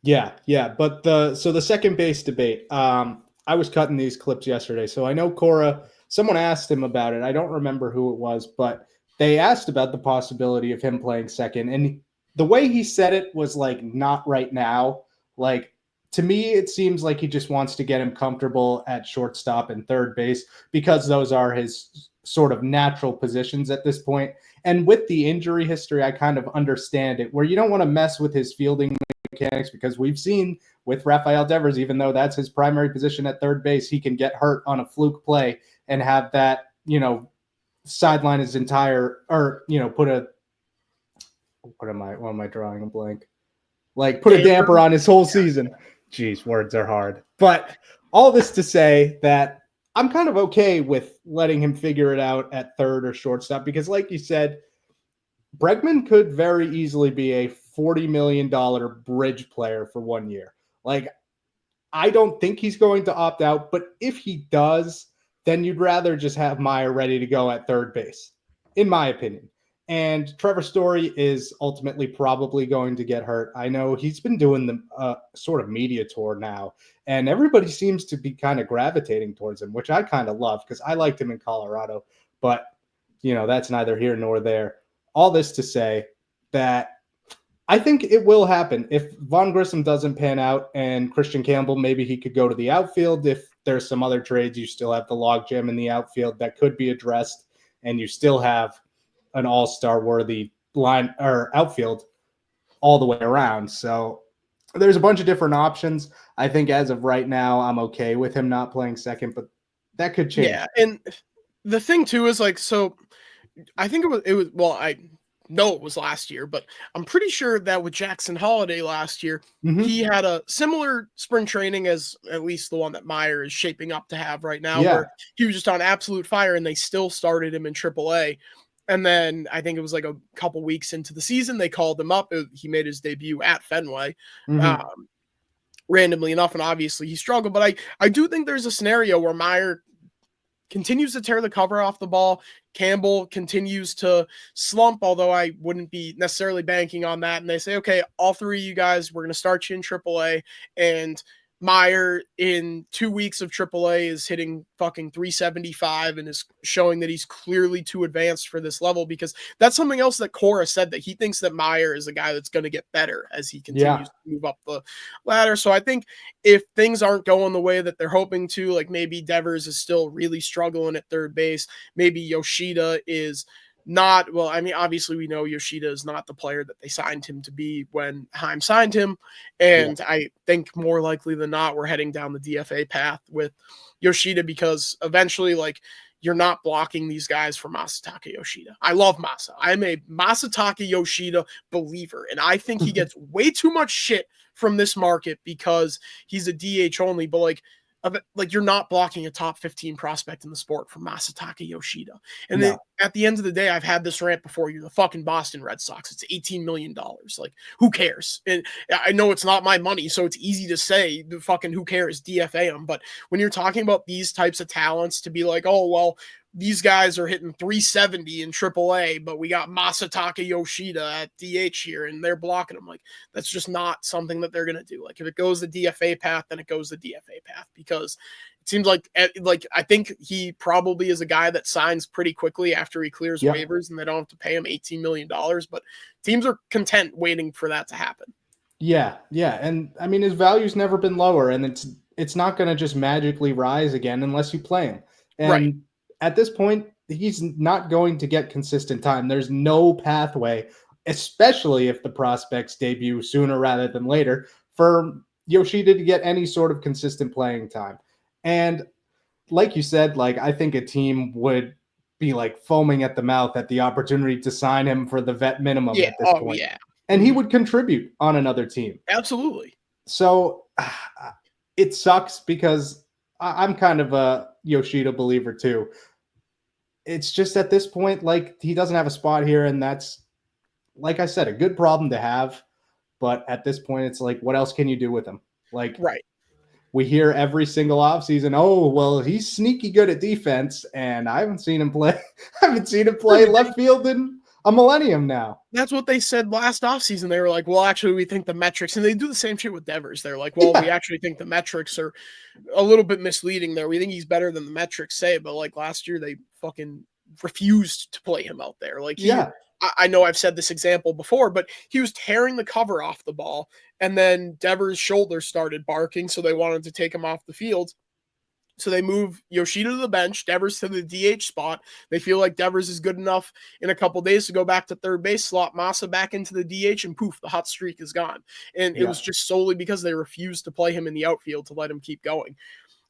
Yeah. But the second base debate, I was cutting these clips yesterday. So I know Cora, someone asked him about it. I don't remember who it was, but they asked about the possibility of him playing second. And the way he said it was like, not right now. Like, to me, it seems like he just wants to get him comfortable at shortstop and third base because those are his sort of natural positions at this point. And with the injury history, I kind of understand it, where you don't want to mess with his fielding mechanics, because we've seen with Rafael Devers, even though that's his primary position at third base, he can get hurt on a fluke play and have that, sideline his entire, or, put a, what am I drawing a blank? Like put a damper on his whole season. Jeez, words are hard. But all this to say that I'm kind of okay with letting him figure it out at third or shortstop, because like you said, Bregman could very easily be a $40 million bridge player for 1 year. Like, I don't think he's going to opt out, but if he does, then you'd rather just have Mayer ready to go at third base, in my opinion. And Trevor Story is ultimately probably going to get hurt. I know he's been doing the sort of media tour now, and everybody seems to be kind of gravitating towards him, which I kind of love because I liked him in Colorado. But, that's neither here nor there. All this to say that I think it will happen. If Vaughn Grissom doesn't pan out and Kristian Campbell, maybe he could go to the outfield. If there's some other trades, you still have the logjam in the outfield that could be addressed, and you still have an all-star worthy line or outfield all the way around. So there's a bunch of different options. I think as of right now, I'm okay with him not playing second, but that could change. Yeah, and the thing too is like, so I think it was well, I know it was last year, but I'm pretty sure that with Jackson Holiday last year, he had a similar spring training as at least the one that Mayer is shaping up to have right now, where he was just on absolute fire and they still started him in AAA. And then I think it was like a couple weeks into the season, they called him up. He made his debut at Fenway, randomly enough, and obviously he struggled. But I do think there's a scenario where Mayer continues to tear the cover off the ball. Campbell continues to slump, although I wouldn't be necessarily banking on that. And they say, okay, all three of you guys, we're going to start you in AAA. And Mayer in 2 weeks of AAA is hitting fucking 375 and is showing that he's clearly too advanced for this level, because that's something else that Cora said, that he thinks that Mayer is a guy that's going to get better as he continues to move up the ladder. So I think if things aren't going the way that they're hoping to, like maybe Devers is still really struggling at third base, maybe Yoshida is not, well, I mean, obviously we know Yoshida is not the player that they signed him to be when Heim signed him. And I think more likely than not, we're heading down the DFA path with Yoshida, because eventually, like, you're not blocking these guys for Masataka Yoshida. I love Masa. I'm a Masataka Yoshida believer, and I think he gets way too much shit from this market because he's a DH only, but like you're not blocking a top 15 prospect in the sport for Masataka Yoshida. And then at the end of the day, I've had this rant before. You're the fucking Boston Red Sox. It's $18 million. Like, who cares? And I know it's not my money, so it's easy to say the fucking who cares, DFA them. But when you're talking about these types of talents, to be like, oh, well, these guys are hitting 370 in AAA, but we got Masataka Yoshida at DH here, and they're blocking them. Like, that's just not something that they're going to do. Like, if it goes the DFA path, then it goes the DFA path, because it seems like I think he probably is a guy that signs pretty quickly after he clears waivers, and they don't have to pay him $18 million, but teams are content waiting for that to happen. Yeah. And I mean, his value's never been lower, and it's not going to just magically rise again unless you play him. And at this point, he's not going to get consistent time. There's no pathway, especially if the prospects debut sooner rather than later, for Yoshida to get any sort of consistent playing time. And like you said, like, I think a team would be like foaming at the mouth at the opportunity to sign him for the vet minimum at this point. and he would contribute on another team. Absolutely. So it sucks because I'm kind of a Yoshida believer too. It's just at this point, like, he doesn't have a spot here, and that's, like I said, a good problem to have. But at this point, it's like, what else can you do with him? Like, Right. we hear every single offseason, oh, well, he's sneaky good at defense, and I haven't seen him play. I haven't seen him play left field in a millennium now. That's what they said last offseason. They were like, well, actually, we think the metrics, and they do the same shit with Devers. They're like, well, we actually think the metrics are a little bit misleading there. We think he's better than the metrics say, but like last year, they fucking refused to play him out there. Like, I know I've said this example before, but he was tearing the cover off the ball, and then Devers' shoulder started barking, so they wanted to take him off the field. So they move Yoshida to the bench, Devers to the DH spot. They feel like Devers is good enough in a couple days to go back to third base, slot Massa back into the DH, and poof, the hot streak is gone. And it was just solely because they refused to play him in the outfield to let him keep going.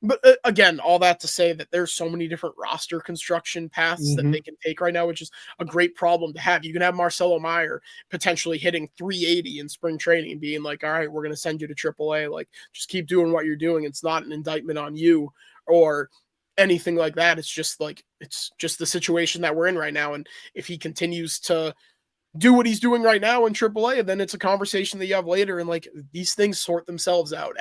But again, all that to say that there's so many different roster construction paths that they can take right now, which is a great problem to have. You can have Marcelo Mayer potentially hitting 380 in spring training, being like, all right, we're going to send you to AAA. Like, just keep doing what you're doing. It's not an indictment on you or anything like that. It's just the situation that we're in right now. And if he continues to do what he's doing right now in AAA, then it's a conversation that you have later. And like, these things sort themselves out.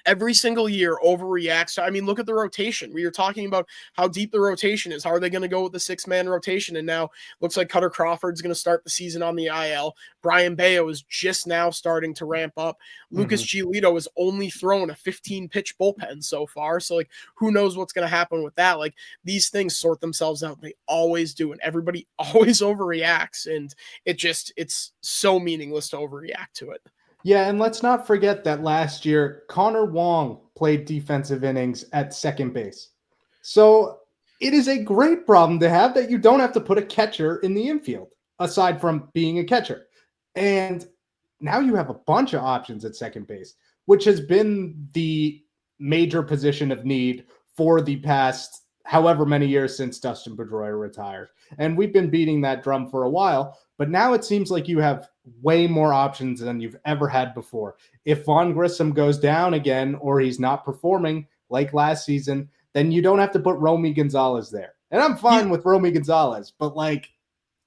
Every single year overreacts. I mean, look at the rotation. We were talking about how deep the rotation is. How are they going to go with the 6-man rotation? And now looks like Cutter Crawford's going to start the season on the IL. Brian Bayo is just now starting to ramp up. Lucas Giolito has only thrown a 15-pitch bullpen so far. So, like, who knows what's going to happen with that? Like, these things sort themselves out. They always do. And everybody always overreacts. And it's so meaningless to overreact to it. Yeah, and let's not forget that last year, Connor Wong played defensive innings at second base. So it is a great problem to have that you don't have to put a catcher in the infield, aside from being a catcher. And now you have a bunch of options at second base, which has been the major position of need for the past however many years since Dustin Pedroia retired. And we've been beating that drum for a while, but now it seems like you have way more options than you've ever had before. If Vaughn Grissom goes down again, or he's not performing like last season, then you don't have to put Romy Gonzalez there. And I'm fine with Romy Gonzalez, but like,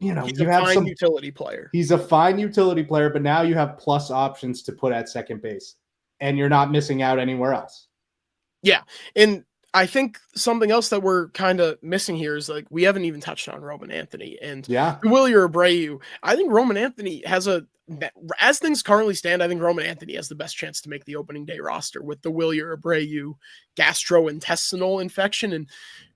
he's a fine utility player. He's a fine utility player, but now you have plus options to put at second base, and you're not missing out anywhere else. Yeah. And I think something else that we're kind of missing here is, like, we haven't even touched on Roman Anthony and Wilyer Abreu. I think Roman Anthony has as things currently stand, I think Roman Anthony has the best chance to make the opening day roster with the Wilyer Abreu gastrointestinal infection. And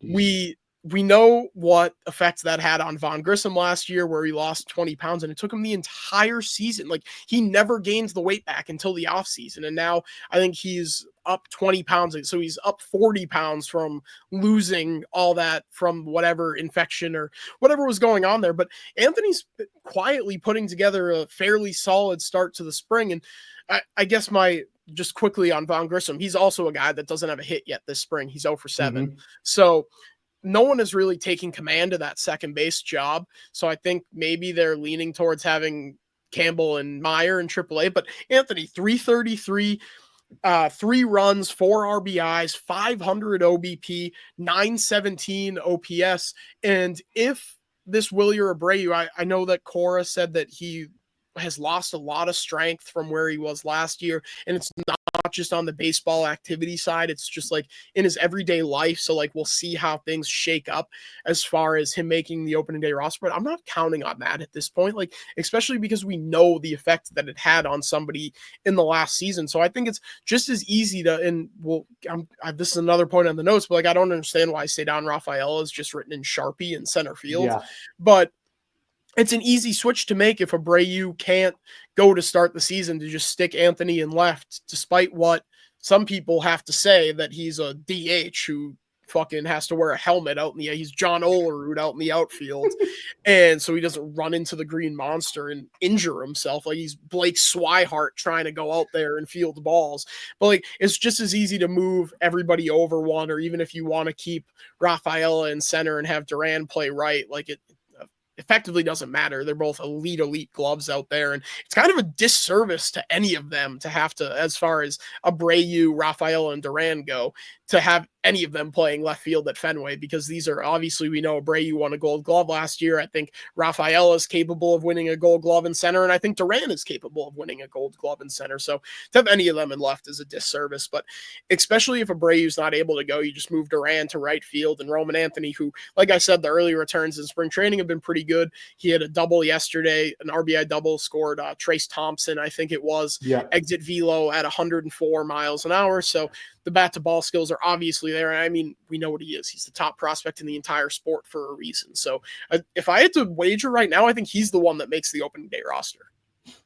we know what effect that had on Vaughn Grissom last year, where he lost 20 pounds, and it took him the entire season. Like, he never gained the weight back until the offseason. And now I think he's up 20 pounds. So he's up 40 pounds from losing all that from whatever infection or whatever was going on there. But Anthony's quietly putting together a fairly solid start to the spring. And I guess just quickly on Vaughn Grissom, he's also a guy that doesn't have a hit yet this spring. He's 0 for 7. So no one is really taking command of that second base job. So I think maybe they're leaning towards having Campbell and Mayer in AAA. But Anthony, 333, 3 runs, 4 RBIs, 500 OBP, 917 OPS. And if this Wilyer Abreu, I know that Cora said that he has lost a lot of strength from where he was last year, and it's not just on the baseball activity side, it's just like in his everyday life. So like, we'll see how things shake up as far as him making the opening day roster, but I'm not counting on that at this point, like, especially because we know the effect that it had on somebody in the last season. So I think it's just as easy to, and this is another point on the notes, but like, I don't understand why Cedar Rafael is just written in Sharpie in center field, but it's an easy switch to make if Abreu can't go to start the season, to just stick Anthony in left, despite what some people have to say that he's a DH who fucking has to wear a helmet out in the, he's John Olerud out in the outfield. And so he doesn't run into the green monster and injure himself. Like, he's Blake Swihart trying to go out there and field balls. But like, it's just as easy to move everybody over one, or even if you want to keep Rafaela in center and have Duran play right, like effectively doesn't matter. They're both elite gloves out there. And it's kind of a disservice to any of them to have to, as far as Abreu, Rafael, and Duran go, to have any of them playing left field at Fenway, because these are, obviously, we know Abreu won a Gold Glove last year. I think Rafael is capable of winning a Gold Glove in center, and I think Duran is capable of winning a Gold Glove in center. So to have any of them in left is a disservice, but especially if Abreu's not able to go, you just move Duran to right field, and Roman Anthony, who, like I said, the early returns in spring training have been pretty good. He had a double yesterday, an RBI double, scored Trace Thompson, I think it was, exit velo at 104 miles an hour. So the bat to ball skills are obviously there. I mean, we know what he is. He's the top prospect in the entire sport for a reason. So if I had to wager right now, I think he's the one that makes the opening day roster.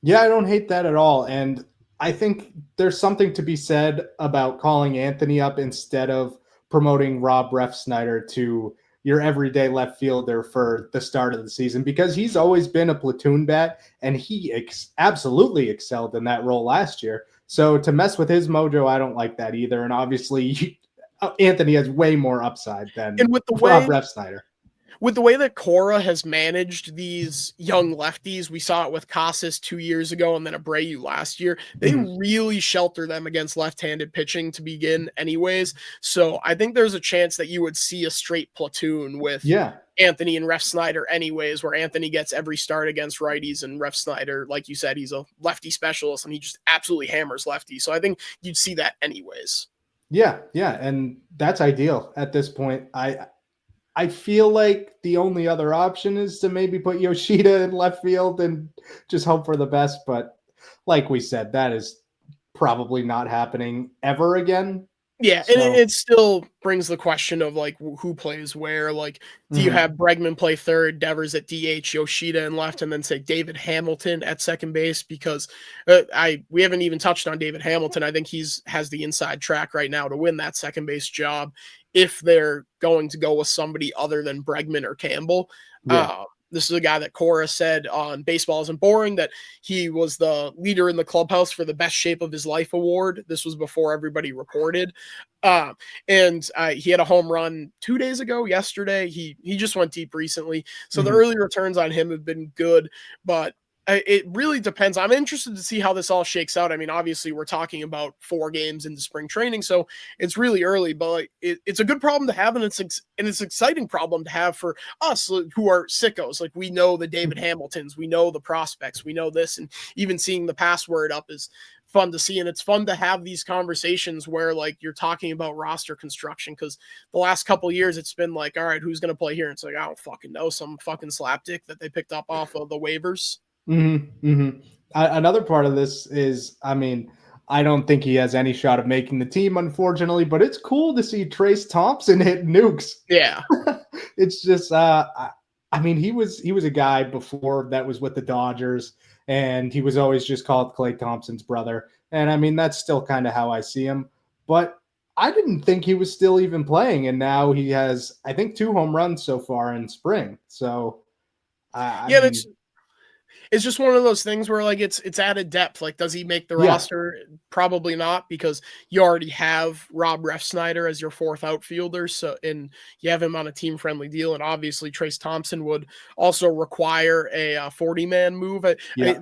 Yeah, I don't hate that at all. And I think there's something to be said about calling Anthony up instead of promoting Rob Refsnyder to your everyday left fielder for the start of the season, because he's always been a platoon bat, and he absolutely excelled in that role last year. So to mess with his mojo, I don't like that either. And obviously, Anthony has way more upside than Rob Refsnyder. With the way that Cora has managed these young lefties, we saw it with Casas 2 years ago and then Abreu last year. They really shelter them against left-handed pitching to begin anyways. So I think there's a chance that you would see a straight platoon with Anthony and Refsnyder anyways, where Anthony gets every start against righties, and Refsnyder, like you said, he's a lefty specialist and he just absolutely hammers lefties. So I think you'd see that anyways. Yeah, and that's ideal at this point. I feel like the only other option is to maybe put Yoshida in left field and just hope for the best. But like we said, that is probably not happening ever again. Yeah, so. And it still brings the question of, like, who plays where. Like, do you have Bregman play third, Devers at DH, Yoshida in left, and then say David Hamilton at second base? Because we haven't even touched on David Hamilton. I think has the inside track right now to win that second base job if they're going to go with somebody other than Bregman or Campbell. This is a guy that Cora said on Baseball Isn't Boring that he was the leader in the clubhouse for the Best Shape of His Life award. This was before everybody reported. And he had a home run 2 days ago, yesterday. He just went deep recently. So the early returns on him have been good, but it really depends. I'm interested to see how this all shakes out. I mean, obviously we're talking about 4 games into spring training, so it's really early, but like, it's a good problem to have, and it's an exciting problem to have for us who are sickos. Like, we know the David Hamiltons, we know the prospects, we know this, and even seeing the password up is fun to see. And it's fun to have these conversations where, like, you're talking about roster construction, because the last couple of years it's been like, all right, who's going to play here? And it's like, I don't fucking know, some fucking slapdick that they picked up off of the waivers. Another part of this is, I mean, I don't think he has any shot of making the team, unfortunately, but it's cool to see Trace Thompson hit nukes. Yeah. It's just, I mean, he was a guy before that was with the Dodgers, and he was always just called Klay Thompson's brother. And I mean, that's still kind of how I see him, but I didn't think he was still even playing. And now he has, I think, 2 home runs so far in spring. So I mean, it's just one of those things where, like, it's added depth. Like, does he make the roster? Probably not, because you already have Rob Refsnyder as your 4th outfielder. So, and you have him on a team friendly deal. And obviously Trace Thompson would also require a 40-man move.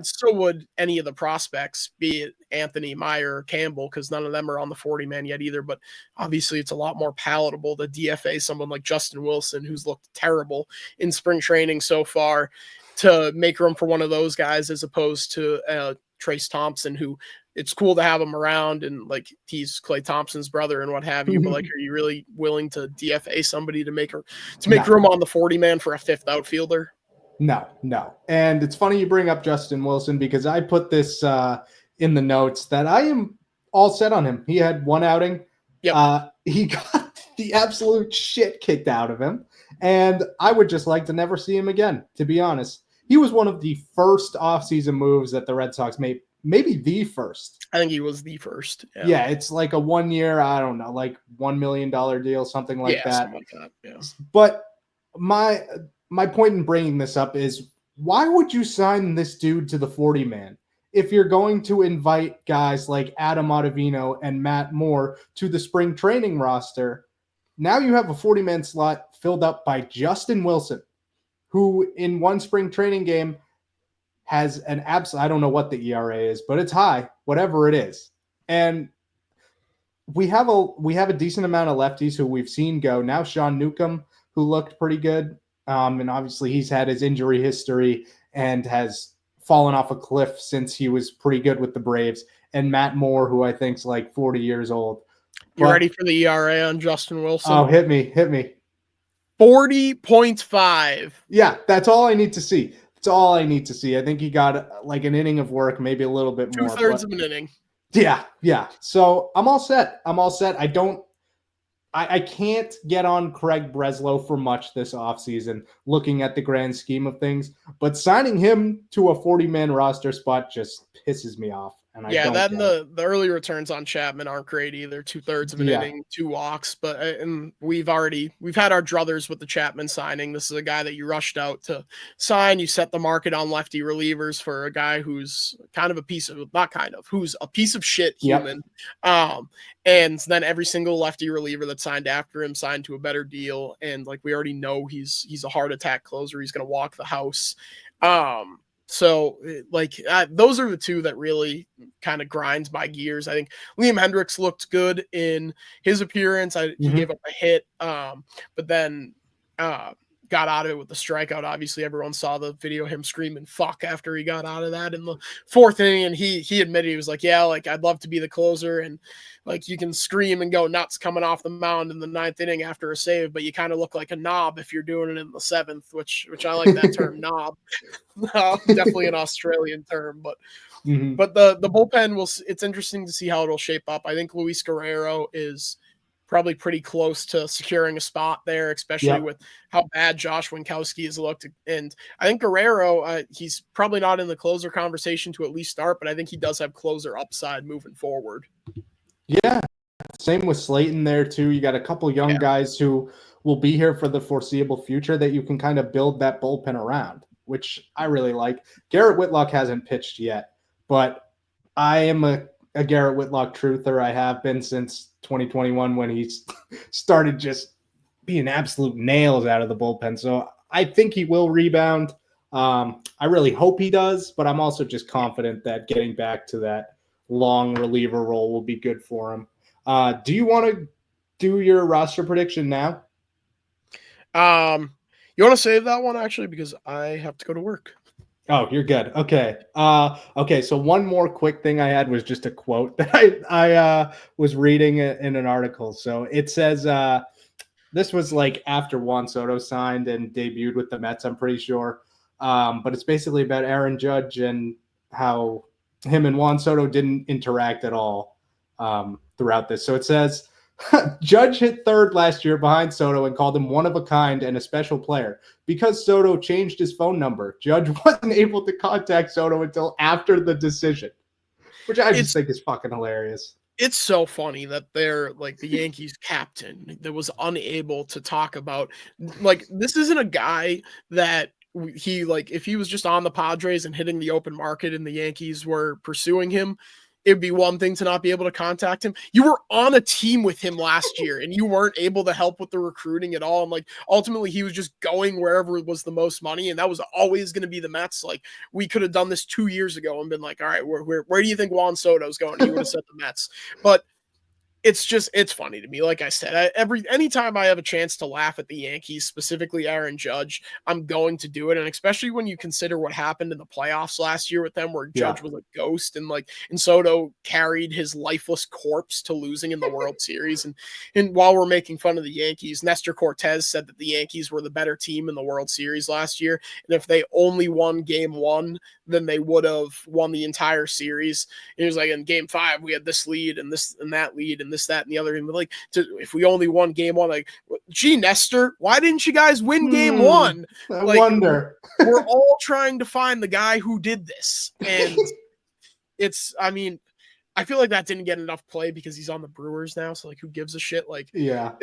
So would any of the prospects, be it Anthony, Mayer, or Campbell, because none of them are on the 40-man yet either. But obviously it's a lot more palatable to DFA someone like Justin Wilson, who's looked terrible in spring training so far, to make room for one of those guys, as opposed to Trace Thompson, who it's cool to have him around, and like, he's Klay Thompson's brother and what have you. But like, are you really willing to DFA somebody to make room on the 40-man for a 5th outfielder? No. And it's funny you bring up Justin Wilson, because I put this in the notes that I am all set on him. He had 1 outing. He got the absolute shit kicked out of him. And I would just like to never see him again, to be honest. He was one of the first offseason moves that the Red Sox made, maybe the first. I think he was the first. Yeah, it's like a 1 year, I don't know, like $1 million deal, something like that. Something like that. Yeah. But my point in bringing this up is, why would you sign this dude to the 40-man if you're going to invite guys like Adam Ottavino and Matt Moore to the spring training roster? Now you have a 40-man slot filled up by Justin Wilson, who in one spring training game has an absolute, I don't know what the ERA is, but it's high, whatever it is. And we have a decent amount of lefties who we've seen go. Now Sean Newcomb, who looked pretty good. And obviously he's had his injury history and has fallen off a cliff since he was pretty good with the Braves. And Matt Moore, who I think is like 40 years old. You ready for the ERA on Justin Wilson? Oh, hit me. 40.5. Yeah, that's all I need to see. That's all I need to see. I think he got like an inning of work, maybe a little bit more. 2/3 of an inning. Yeah. So I'm all set. I can't get on Craig Breslow for much this offseason, looking at the grand scheme of things. But signing him to a 40-man roster spot just pisses me off. And the early returns on Chapman aren't great either. 2/3 of an inning, 2 walks. But and we've had our druthers with the Chapman signing. This is a guy that you rushed out to sign. You set the market on lefty relievers for a guy who's who's a piece of shit human. Yep. And then every single lefty reliever that signed after him signed to a better deal. And like we already know, he's a heart attack closer. He's going to walk the house. So those are the two that really kind of grinds my gears. I think Liam Hendricks looked good in his appearance. He gave up a hit, but then got out of it with the strikeout. Obviously, everyone saw the video, him screaming "fuck" after he got out of that in the 4th inning, and he admitted he was like, "Yeah, like I'd love to be the closer, and like you can scream and go nuts coming off the mound in the 9th inning after a save, but you kind of look like a knob if you're doing it in the 7th," which I like that term, knob. Definitely an Australian term, but the bullpen it's interesting to see how it'll shape up. I think Luis Guerrero is probably pretty close to securing a spot there, especially with how bad Josh Winkowski has looked. And I think Guerrero, he's probably not in the closer conversation to at least start, but I think he does have closer upside moving forward. Yeah, same with Slayton there too. You got a couple young guys who will be here for the foreseeable future that you can kind of build that bullpen around, which I really like. Garrett Whitlock hasn't pitched yet, but I am a Garrett Whitlock truther. I have been since 2021 when he started just being absolute nails out of the bullpen. So I think he will rebound. I really hope he does, but I'm also just confident that getting back to that long reliever role will be good for him. Do you want to do your roster prediction now? You want to save that one actually, because I have to go to work. Oh, you're good. Okay. So one more quick thing I had was just a quote that I was reading in an article. So it says, this was like after Juan Soto signed and debuted with the Mets, I'm pretty sure. But it's basically about Aaron Judge and how him and Juan Soto didn't interact at all throughout this. So it says, Judge hit 3rd last year behind Soto and called him one of a kind and a special player. Because Soto changed his phone number, Judge wasn't able to contact Soto until after the decision, which I just think is fucking hilarious. It's so funny that they're like the Yankees captain that was unable to talk about, like, this isn't a guy that he, like, if he was just on the Padres and hitting the open market and the Yankees were pursuing him, it'd be one thing to not be able to contact him. You were on a team with him last year and you weren't able to help with the recruiting at all. And like, ultimately he was just going wherever was the most money. And that was always going to be the Mets. Like, we could have done this 2 years ago and been like, all right, where do you think Juan Soto's going? And you would have said the Mets. But it's funny to me. Like I said, anytime I have a chance to laugh at the Yankees, specifically Aaron Judge, I'm going to do it. And especially when you consider what happened in the playoffs last year with them, where Judge was a ghost and Soto carried his lifeless corpse to losing in the World Series. And while we're making fun of the Yankees, Nestor Cortez said that the Yankees were the better team in the World Series last year. And if they only won game 1, then they would have won the entire series. And he was like, in game 5, we had this lead and this and that lead and this, that, and the other. And like, if we only won game 1, like, gee, Nestor, why didn't you guys win game 1? I wonder. We're all trying to find the guy who did this. And I feel like that didn't get enough play because he's on the Brewers now. So like, who gives a shit? Like, Yeah.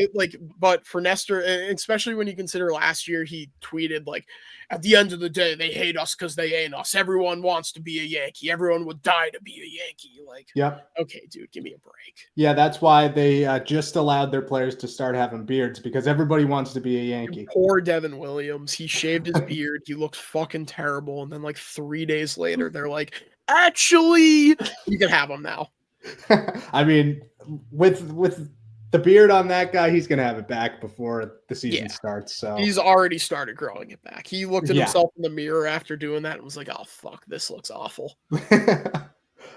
But for Nestor, especially when you consider last year, he tweeted like, at the end of the day, they hate us because they ain't us. Everyone wants to be a Yankee. Everyone would die to be a Yankee. Like, Yep. okay, dude, give me a break. Yeah, that's why they just allowed their players to start having beards, because everybody wants to be a Yankee. And poor Devin Williams. He shaved his beard. He looked fucking terrible. And then like 3 days later, they're like, actually, you can have him now. I mean, with the beard on that guy, he's gonna have it back before the season starts. So he's already started growing it back. He looked at Yeah. himself in the mirror after doing that and was like, "Oh fuck, this looks awful."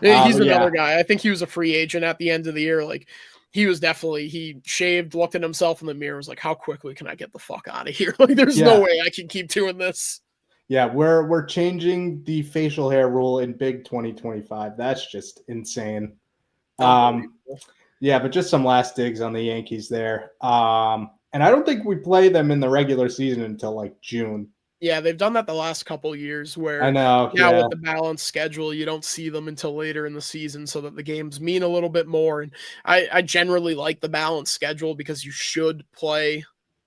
Yeah. He's another guy. I think he was a free agent at the end of the year. Like he was definitely, he shaved, looked at himself in the mirror, was like, "How quickly can I get the fuck out of here? Like, there's no way I can keep doing this." Yeah, we're changing the facial hair rule in big 2025. That's just insane. Yeah, but just some last digs on the Yankees there. And I don't think we play them in the regular season until like June. Yeah, they've done that the last couple years where I know. now Yeah. with the balanced schedule, you don't see them until later in the season so that the games mean a little bit more. And I generally like the balanced schedule because you should play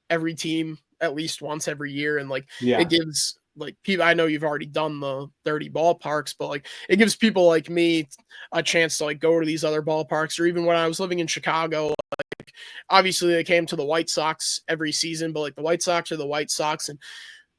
every team at least once every year. And like it gives like people, I know you've already done the 30 ballparks, but like it gives people like me a chance to like go to these other ballparks. Or even when I was living in Chicago, like obviously they came to the White Sox every season, but like the White Sox are the White Sox and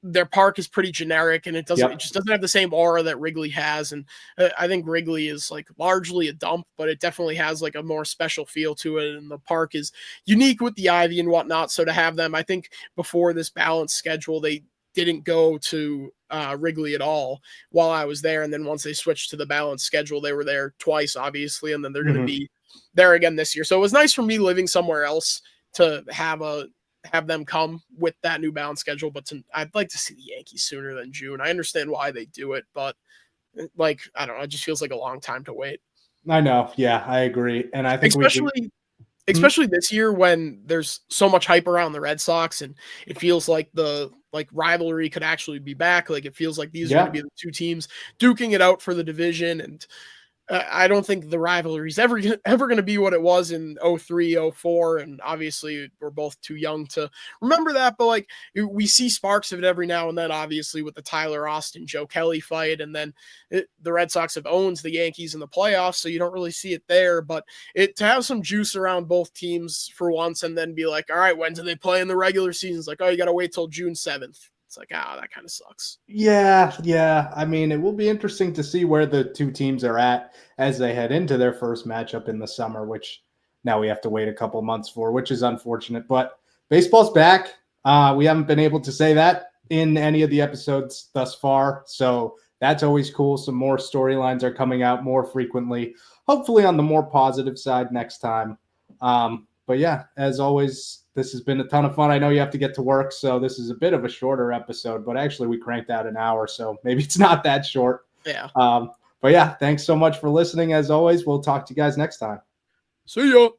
their park is pretty generic and it just doesn't have the same aura that Wrigley has. And I think Wrigley is like largely a dump, but it definitely has like a more special feel to it. And the park is unique with the ivy and whatnot. So to have them, I think before this balanced schedule, they didn't go to Wrigley at all while I was there. And then once they switched to the balanced schedule, they were there twice, obviously. And then they're going to be there again this year. So it was nice for me living somewhere else to have them come with that new balance schedule, but I'd like to see the Yankees sooner than June. I understand why they do it, but like, I don't know, it just feels like a long time to wait. I know. Yeah, I agree. And I think especially this year when there's so much hype around the Red Sox and it feels like the rivalry could actually be back. Like it feels like these are going to be the two teams duking it out for the division. And I don't think the rivalry is ever going to be what it was in 03, 04. And obviously we're both too young to remember that, but like we see sparks of it every now and then, obviously with the Tyler Austin, Joe Kelly fight. And then the Red Sox have owned the Yankees in the playoffs. So you don't really see it there, but to have some juice around both teams for once and then be like, all right, when do they play in the regular season? It's like, oh, you got to wait till June 7th. It's like, that kind of sucks. Yeah. I mean, it will be interesting to see where the two teams are at as they head into their first matchup in the summer, which now we have to wait a couple months for, which is unfortunate. But baseball's back. We haven't been able to say that in any of the episodes thus far, so that's always cool. Some more storylines are coming out more frequently, hopefully on the more positive side next time. But yeah, as always, this has been a ton of fun. I know you have to get to work, so this is a bit of a shorter episode, but actually we cranked out an hour, so maybe it's not that short. Yeah. But yeah, thanks so much for listening. As always, we'll talk to you guys next time. See ya.